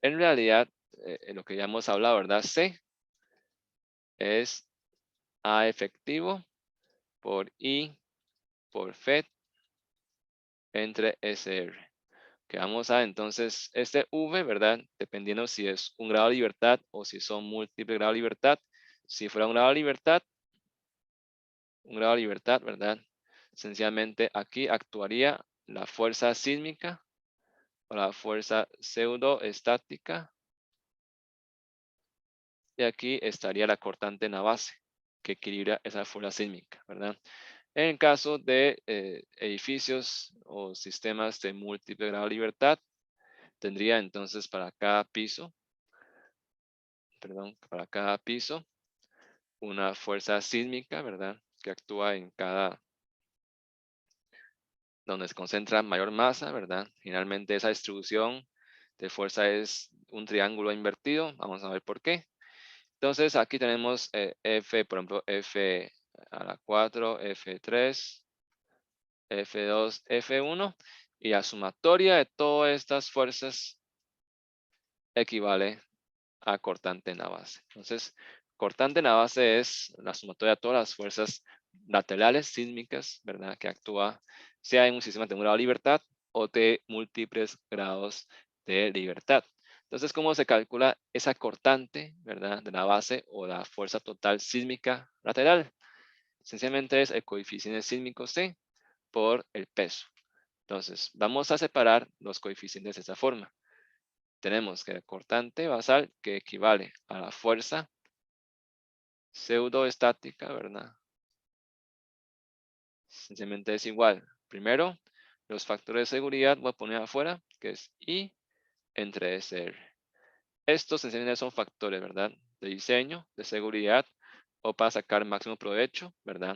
En realidad, en lo que ya hemos hablado, ¿verdad? C es A efectivo por I por FET entre SR. Que vamos a entonces V, ¿verdad? Dependiendo si es un grado de libertad o si son múltiples grados de libertad. Si fuera un grado de libertad, ¿verdad? Sencillamente aquí actuaría la fuerza sísmica o la fuerza pseudoestática. Y aquí estaría la cortante en la base, que equilibra esa fuerza sísmica, ¿verdad? En el caso de edificios o sistemas de múltiple grado de libertad, tendría entonces para cada piso, una fuerza sísmica, ¿verdad? Que actúa en cada, donde se concentra mayor masa, ¿verdad? Finalmente esa distribución de fuerza es un triángulo invertido. Vamos a ver por qué. Entonces aquí tenemos F, por ejemplo, F a la 4, F3, F2, F1. Y la sumatoria de todas estas fuerzas equivale a cortante en la base. Entonces, cortante en la base es la sumatoria de todas las fuerzas laterales sísmicas, ¿verdad? Que actúa sea en un sistema de un grado de libertad o de múltiples grados de libertad. Entonces, ¿cómo se calcula esa cortante, ¿verdad? De la base o la fuerza total sísmica lateral? Sencillamente es el coeficiente sísmico C por el peso. Entonces, vamos a separar los coeficientes de esta forma. Tenemos que la cortante basal, que equivale a la fuerza pseudoestática, ¿verdad? Sencillamente es igual. Primero, los factores de seguridad voy a poner afuera, que es I entre SR. Estos sencillamente son factores, ¿verdad? De diseño, de seguridad, o para sacar máximo provecho, ¿verdad?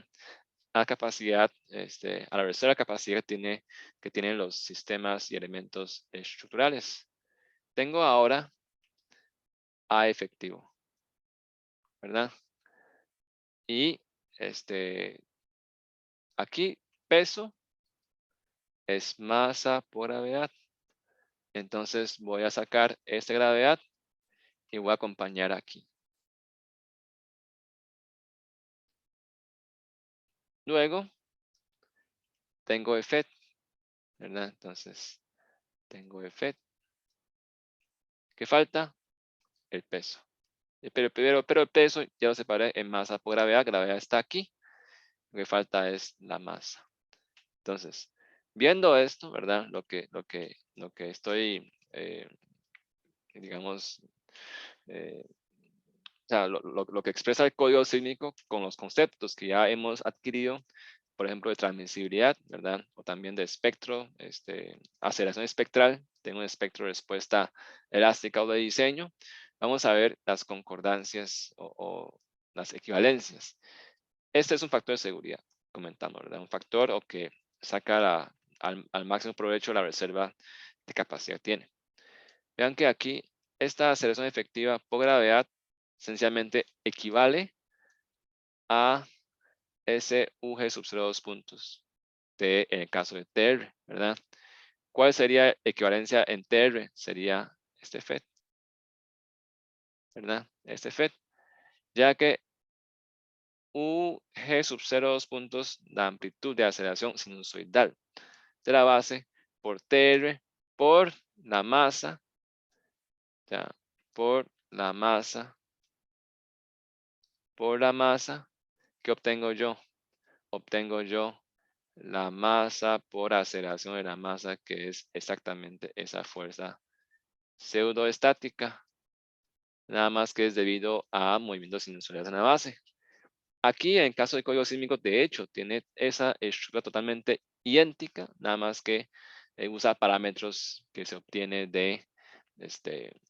A capacidad, a la tercera capacidad que tienen los sistemas y elementos estructurales. Tengo ahora A efectivo, ¿verdad? Y aquí peso es masa por gravedad. Entonces voy a sacar esta gravedad y voy a acompañar aquí. Luego tengo efecto, ¿verdad? Entonces tengo efecto. ¿Qué falta? El peso. Pero el peso ya lo separé en masa por gravedad. Gravedad está aquí. Lo que falta es la masa. Entonces, Viendo esto, ¿verdad? Lo que estoy, digamos, eh, o sea, lo que expresa el código sísmico con los conceptos que ya hemos adquirido, por ejemplo, de transmisibilidad, ¿verdad? O también de espectro, aceleración espectral, tengo un espectro de respuesta elástica o de diseño. Vamos a ver las concordancias o las equivalencias. Este es un factor de seguridad, comentamos, ¿verdad? Un factor o que saca al máximo provecho la reserva de capacidad que tiene. Vean que aquí esta aceleración efectiva por gravedad esencialmente equivale a ese UG sub 0,2 puntos en el caso de TR, ¿verdad? ¿Cuál sería equivalencia en TR? Sería este FET, ¿verdad? Este FET, ya que UG sub 0,2 puntos, la amplitud de aceleración sinusoidal de la base por TR por la masa, ya, por la masa, ¿qué obtengo yo? Obtengo yo la masa por aceleración de la masa, que es exactamente esa fuerza pseudoestática, nada más que es debido a movimientos sinusoidales en la base. Aquí, en caso de código sísmico, de hecho, tiene esa estructura totalmente idéntica, nada más que usa parámetros que se obtiene este,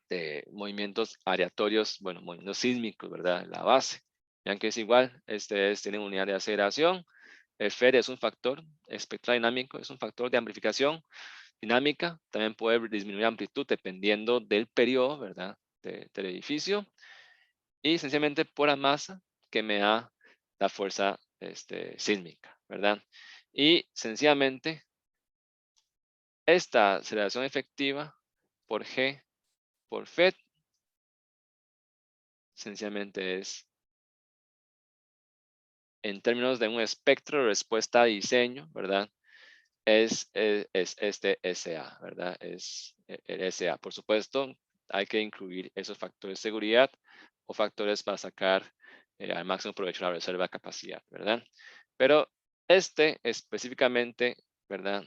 de movimientos aleatorios, bueno, movimientos sísmicos, ¿verdad? La base. Vean que es igual, tiene unidad de aceleración. El FED es un factor espectral dinámico, es un factor de amplificación dinámica. También puede disminuir amplitud dependiendo del periodo, ¿verdad? Del edificio. Y sencillamente por la masa que me da la fuerza sísmica, ¿verdad? Y sencillamente esta aceleración efectiva por G por FED sencillamente es en términos de un espectro de respuesta a diseño, ¿verdad? Es este SA, ¿verdad? Es el SA. Por supuesto, hay que incluir esos factores de seguridad o factores para sacar al máximo provecho la reserva de capacidad, ¿verdad? Pero específicamente, ¿verdad?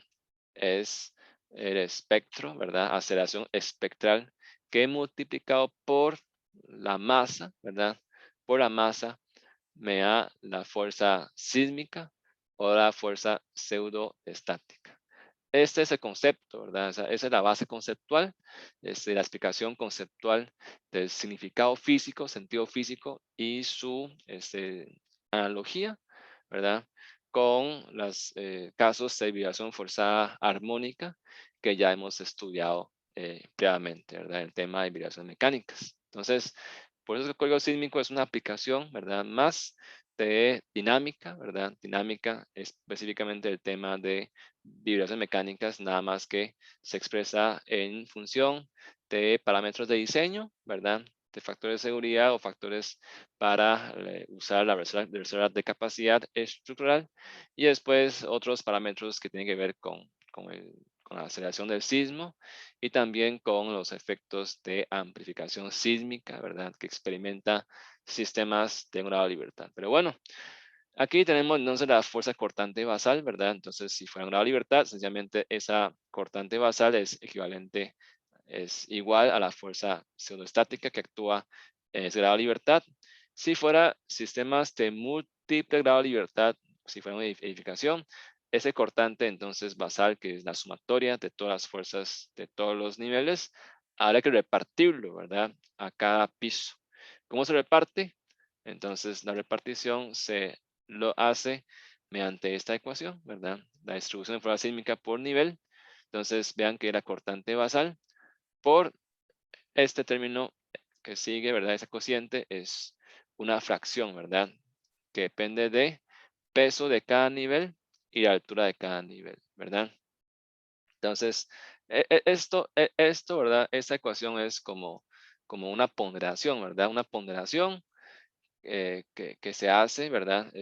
Es el espectro, ¿verdad? Aceleración espectral que he multiplicado por la masa, ¿verdad? Por la masa me da la fuerza sísmica o la fuerza pseudoestática. Este es el concepto, ¿verdad? O sea, esa es la base conceptual, la explicación conceptual del significado físico, sentido físico y su analogía, ¿verdad? Con los casos de vibración forzada armónica que ya hemos estudiado previamente, ¿verdad? El tema de vibraciones mecánicas. Entonces, por eso el código sísmico es una aplicación, ¿verdad? Más de dinámica, ¿verdad? Dinámica, específicamente el tema de vibraciones mecánicas, nada más que se expresa en función de parámetros de diseño, ¿verdad? De factores de seguridad o factores para usar la reserva de capacidad estructural y después otros parámetros que tienen que ver con la aceleración del sismo y también con los efectos de amplificación sísmica, ¿verdad? Que experimenta sistemas de un grado de libertad. Pero bueno, aquí tenemos entonces la fuerza cortante basal, ¿verdad? Entonces, si fuera un grado de libertad, sencillamente esa cortante basal es equivalente, es igual a la fuerza pseudoestática que actúa en ese grado de libertad. Si fuera sistemas de múltiple grado de libertad, si fuera una edificación, ese cortante entonces basal, que es la sumatoria de todas las fuerzas de todos los niveles, habrá que repartirlo, ¿verdad? A cada piso. ¿Cómo se reparte? Entonces, la repartición se lo hace mediante esta ecuación, ¿verdad? La distribución de fuerza sísmica por nivel. Entonces, vean que la cortante basal por este término que sigue, ¿verdad? Esa cociente es una fracción, ¿verdad? Que depende de peso de cada nivel y la altura de cada nivel, ¿verdad? Entonces, esto, ¿verdad? Esta ecuación es como una ponderación, ¿verdad? Una ponderación que se hace, ¿verdad?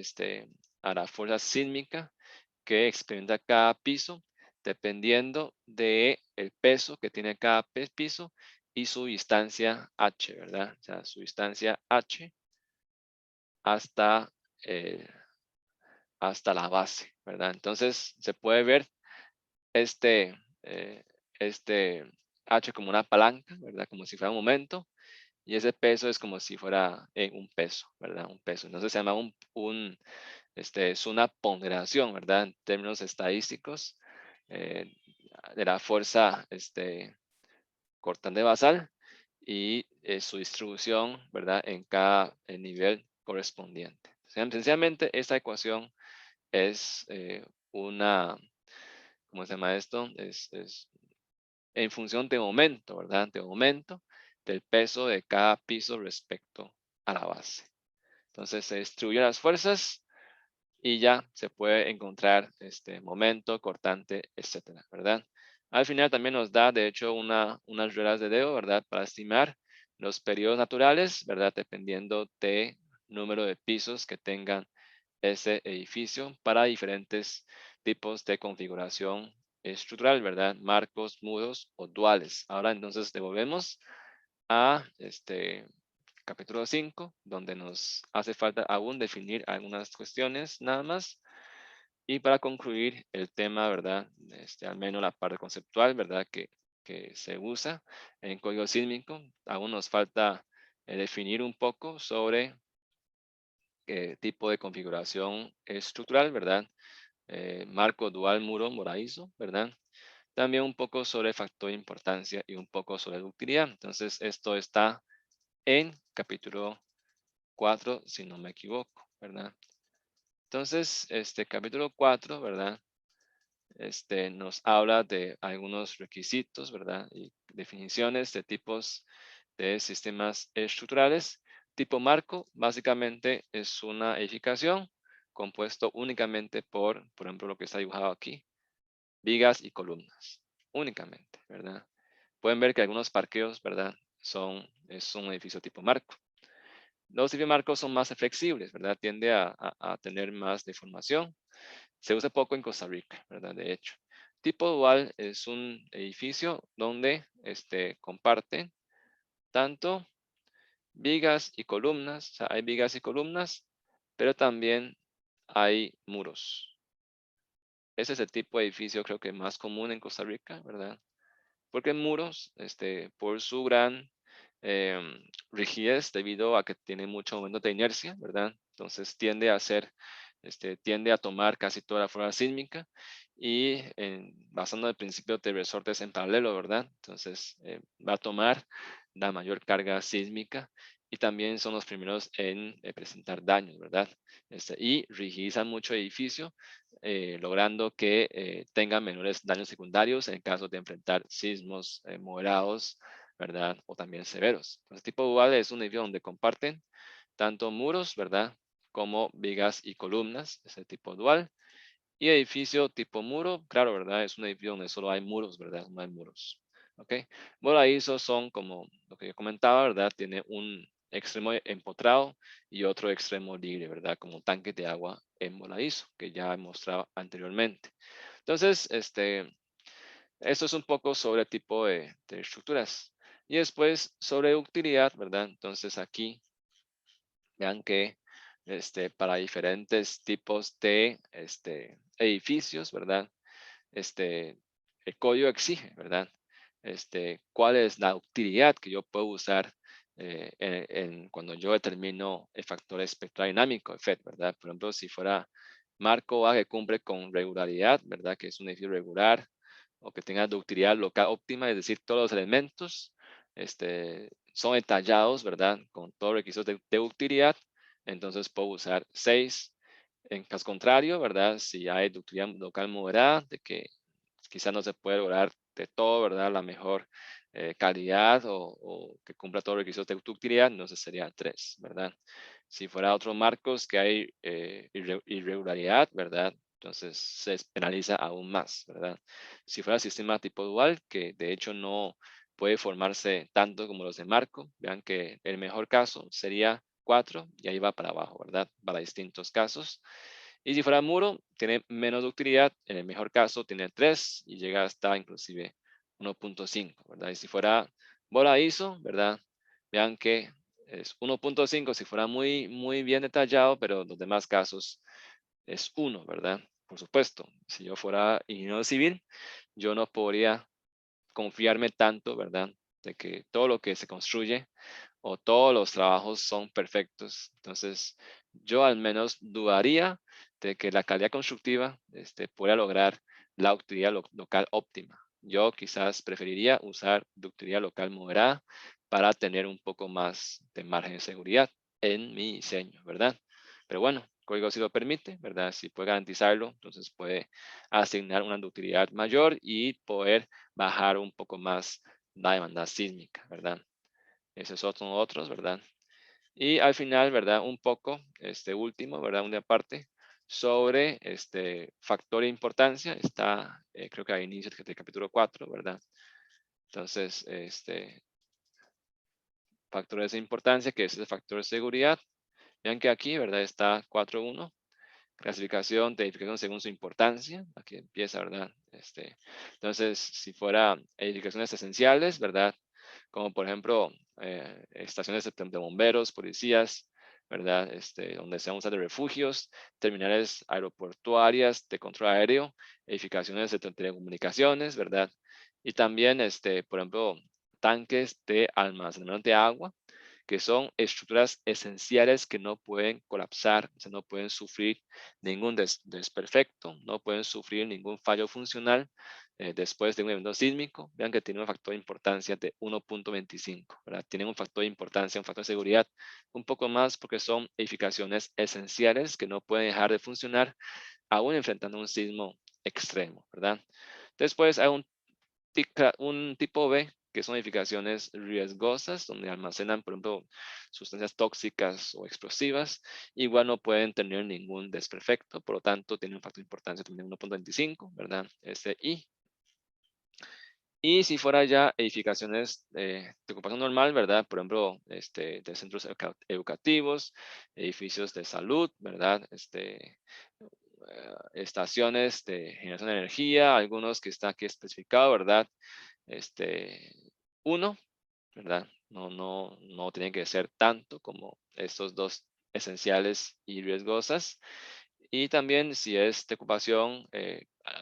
A la fuerza sísmica que experimenta cada piso, dependiendo de el peso que tiene cada piso y su distancia h, ¿verdad? O sea, su distancia h hasta hasta la base, ¿verdad? Entonces se puede ver este, eh, este H como una palanca, ¿verdad? Como si fuera un momento, y ese peso es como si fuera un peso, ¿verdad? Un peso. Entonces se llama es una ponderación, ¿verdad? En términos estadísticos, eh, de la fuerza cortante basal y su distribución, ¿verdad? En cada nivel correspondiente. Sencillamente, esta ecuación es una, ¿cómo se llama esto? Es en función de momento, ¿verdad? De momento del peso de cada piso respecto a la base. Entonces se distribuyen las fuerzas y ya se puede encontrar este momento, cortante, etcétera, ¿verdad? Al final también nos da, de hecho, unas ruedas de dedo, ¿verdad? Para estimar los periodos naturales, ¿verdad? Dependiendo de número de pisos que tengan ese edificio para diferentes tipos de configuración estructural, ¿verdad? Marcos, muros o duales. Ahora entonces devolvemos a capítulo 5, donde nos hace falta aún definir algunas cuestiones nada más. Y para concluir el tema, ¿verdad? Al menos la parte conceptual, ¿verdad? Que se usa en código sísmico, aún nos falta definir un poco sobre qué tipo de configuración estructural, ¿verdad? Marco dual muro moradizo, ¿verdad? También un poco sobre factor de importancia y un poco sobre ductilidad. Entonces, esto está en capítulo 4, si no me equivoco, ¿verdad? Entonces, este capítulo 4, ¿verdad? Nos habla de algunos requisitos, ¿verdad? Y definiciones de tipos de sistemas estructurales. Tipo marco, básicamente es una edificación compuesto únicamente por ejemplo, lo que está dibujado aquí, vigas y columnas, únicamente, ¿verdad? Pueden ver que algunos parqueos, ¿verdad? Es un edificio tipo marco. Los tipos marcos son más flexibles, ¿verdad? Tiende a tener más deformación. Se usa poco en Costa Rica, ¿verdad? De hecho. Tipo dual es un edificio donde comparten tanto vigas y columnas, o sea, hay vigas y columnas, pero también hay muros. Ese es el tipo de edificio creo que más común en Costa Rica, ¿verdad? Porque muros, por su gran rigidez debido a que tiene mucho momento de inercia, ¿verdad? Entonces tiende a tomar casi toda la fuerza sísmica y basando en el principio de resortes en paralelo, ¿verdad? Entonces va a tomar la mayor carga sísmica y también son los primeros en presentar daños, ¿verdad? Y rigidizan mucho el edificio, logrando que tengan menores daños secundarios en caso de enfrentar sismos moderados, ¿verdad? O también severos. Entonces, tipo dual es un edificio donde comparten tanto muros, ¿verdad? Como vigas y columnas, es el tipo dual. Y edificio tipo muro, claro, ¿verdad? Es un edificio donde solo hay muros, ¿verdad? No hay muros. ¿Ok? Voladizo son como lo que yo comentaba, ¿verdad? Tiene un extremo empotrado y otro extremo libre, ¿verdad? Como tanque de agua en voladizo, que ya he mostrado anteriormente. Entonces, esto es un poco sobre el tipo de estructuras. Y después sobre utilidad, ¿verdad? Entonces aquí vean que para diferentes tipos de edificios, ¿verdad? El código exige, ¿verdad? Cuál es la utilidad que yo puedo usar cuando yo determino el factor espectral dinámico, FED, ¿verdad? Por ejemplo, si fuera marco A que cumple con regularidad, ¿verdad? Que es un edificio regular o que tenga ductilidad local óptima, es decir, todos los elementos son detallados, ¿verdad? Con todos los requisitos de utilidad, entonces puedo usar 6. En caso contrario, ¿verdad? Si hay ductilidad local moderada, de que quizás no se puede lograr de todo, ¿verdad? La mejor calidad o que cumpla todos los requisitos de ductilidad, entonces sería 3, ¿verdad? Si fuera otro marcos que hay irregularidad, ¿verdad? Entonces se penaliza aún más, ¿verdad? Si fuera sistema tipo dual, que de hecho no puede formarse tanto como los de marco, vean que el mejor caso sería 4 y ahí va para abajo, ¿verdad? Para distintos casos. Y si fuera muro, tiene menos ductilidad, en el mejor caso tiene 3 y llega hasta inclusive 1.5, ¿verdad? Y si fuera voladizo, ¿verdad? Vean que es 1.5 si fuera muy bien detallado, pero los demás casos es 1, ¿verdad? Por supuesto, si yo fuera ingeniero civil, yo no podría confiarme tanto, ¿verdad? De que todo lo que se construye o todos los trabajos son perfectos. Entonces, yo al menos dudaría de que la calidad constructiva pueda lograr la utilidad local óptima. Yo quizás preferiría usar ductilidad local moderada para tener un poco más de margen de seguridad en mi diseño, ¿verdad? Pero bueno, el código sí lo permite, ¿verdad? Si puede garantizarlo, entonces puede asignar una ductilidad mayor y poder bajar un poco más la demanda sísmica, ¿verdad? Esos son otros, ¿verdad? Y al final, ¿verdad? Un poco, último, ¿verdad? Una parte sobre factor de importancia. Está, creo que a inicio del capítulo 4, ¿verdad? Entonces, factores de importancia, que es el factor de seguridad. Vean que aquí, ¿verdad? Está 4.1. Clasificación de edificación según su importancia. Aquí empieza, ¿verdad? Entonces, si fuera edificaciones esenciales, ¿verdad? Como por ejemplo, estaciones de bomberos, policías, ¿verdad? Donde se usan de refugios, terminales aeroportuarias de control aéreo, edificaciones de telecomunicaciones, ¿verdad? Y también, por ejemplo, tanques de almacenamiento de agua, que son estructuras esenciales que no pueden colapsar, o sea, no pueden sufrir ningún desperfecto, no pueden sufrir ningún fallo funcional después de un evento sísmico. Vean que tiene un factor de importancia de 1.25, ¿verdad? Tienen un factor de importancia, un factor de seguridad un poco más porque son edificaciones esenciales que no pueden dejar de funcionar aún enfrentando un sismo extremo, ¿verdad? Después hay un tipo B, que son edificaciones riesgosas, donde almacenan, por ejemplo, sustancias tóxicas o explosivas. Igual no pueden tener ningún desperfecto, por lo tanto, tienen un factor de importancia también de 1.25, ¿verdad? Y si fuera ya edificaciones de ocupación normal, ¿verdad? Por ejemplo, de centros educativos, edificios de salud, ¿verdad? Estaciones de generación de energía, algunos que está aquí especificado, ¿verdad? Este, uno, ¿verdad? No tiene que ser tanto como estos dos esenciales y riesgosas. Y también si es de ocupación,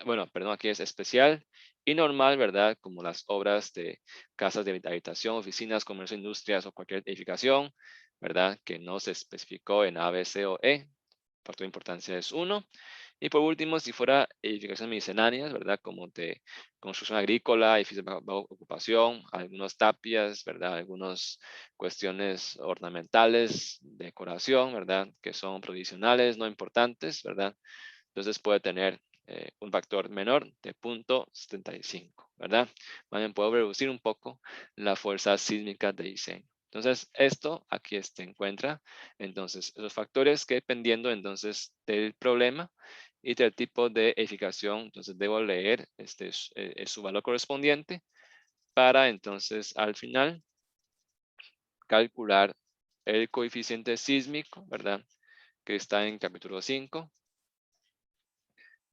bueno, perdón, aquí es especial y normal, ¿verdad? Como las obras de casas de habitación, oficinas, comercio, industrias o cualquier edificación, ¿verdad? Que no se especificó en A, B, C o E. Factor de importancia es 1. Y por último, si fuera edificaciones misceláneas, ¿verdad? Como de construcción agrícola, edificios bajo ocupación, algunos tapias, ¿verdad? Algunas cuestiones ornamentales, decoración, ¿verdad? Que son provisionales, no importantes, ¿verdad? Entonces puede tener un factor menor de 0.75, ¿verdad? También puedo reducir un poco la fuerza sísmica de diseño. Entonces, esto aquí se encuentra. Entonces, esos factores que dependiendo entonces del problema y del tipo de edificación, entonces debo leer su valor correspondiente para entonces al final calcular el coeficiente sísmico, ¿verdad? Que está en capítulo 5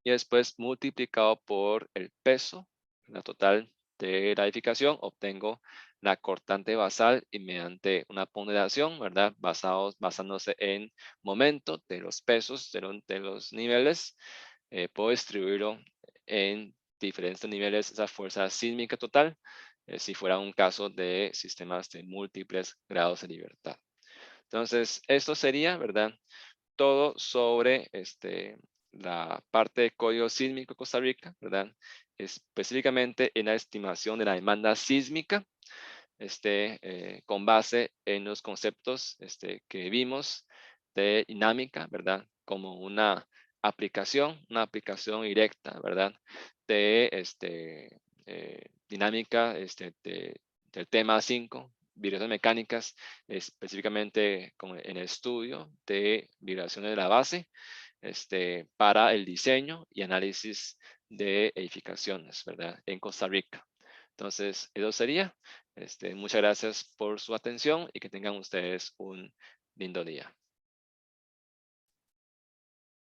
y después multiplicado por el peso, la total de la edificación, obtengo la cortante basal y mediante una ponderación, ¿verdad? Basándose en momento de los pesos de los niveles, puedo distribuirlo en diferentes niveles esa fuerza sísmica total, si fuera un caso de sistemas de múltiples grados de libertad. Entonces, esto sería, ¿verdad? Todo sobre la parte de código sísmico de Costa Rica, ¿verdad? Específicamente en la estimación de la demanda sísmica, con base en los conceptos que vimos de dinámica, ¿verdad? Como una aplicación directa, ¿verdad? De dinámica del tema 5, vibraciones mecánicas, específicamente en el estudio de vibraciones de la base, para el diseño y análisis de edificaciones, ¿verdad? En Costa Rica. Entonces, eso sería. Muchas gracias por su atención y que tengan ustedes un lindo día.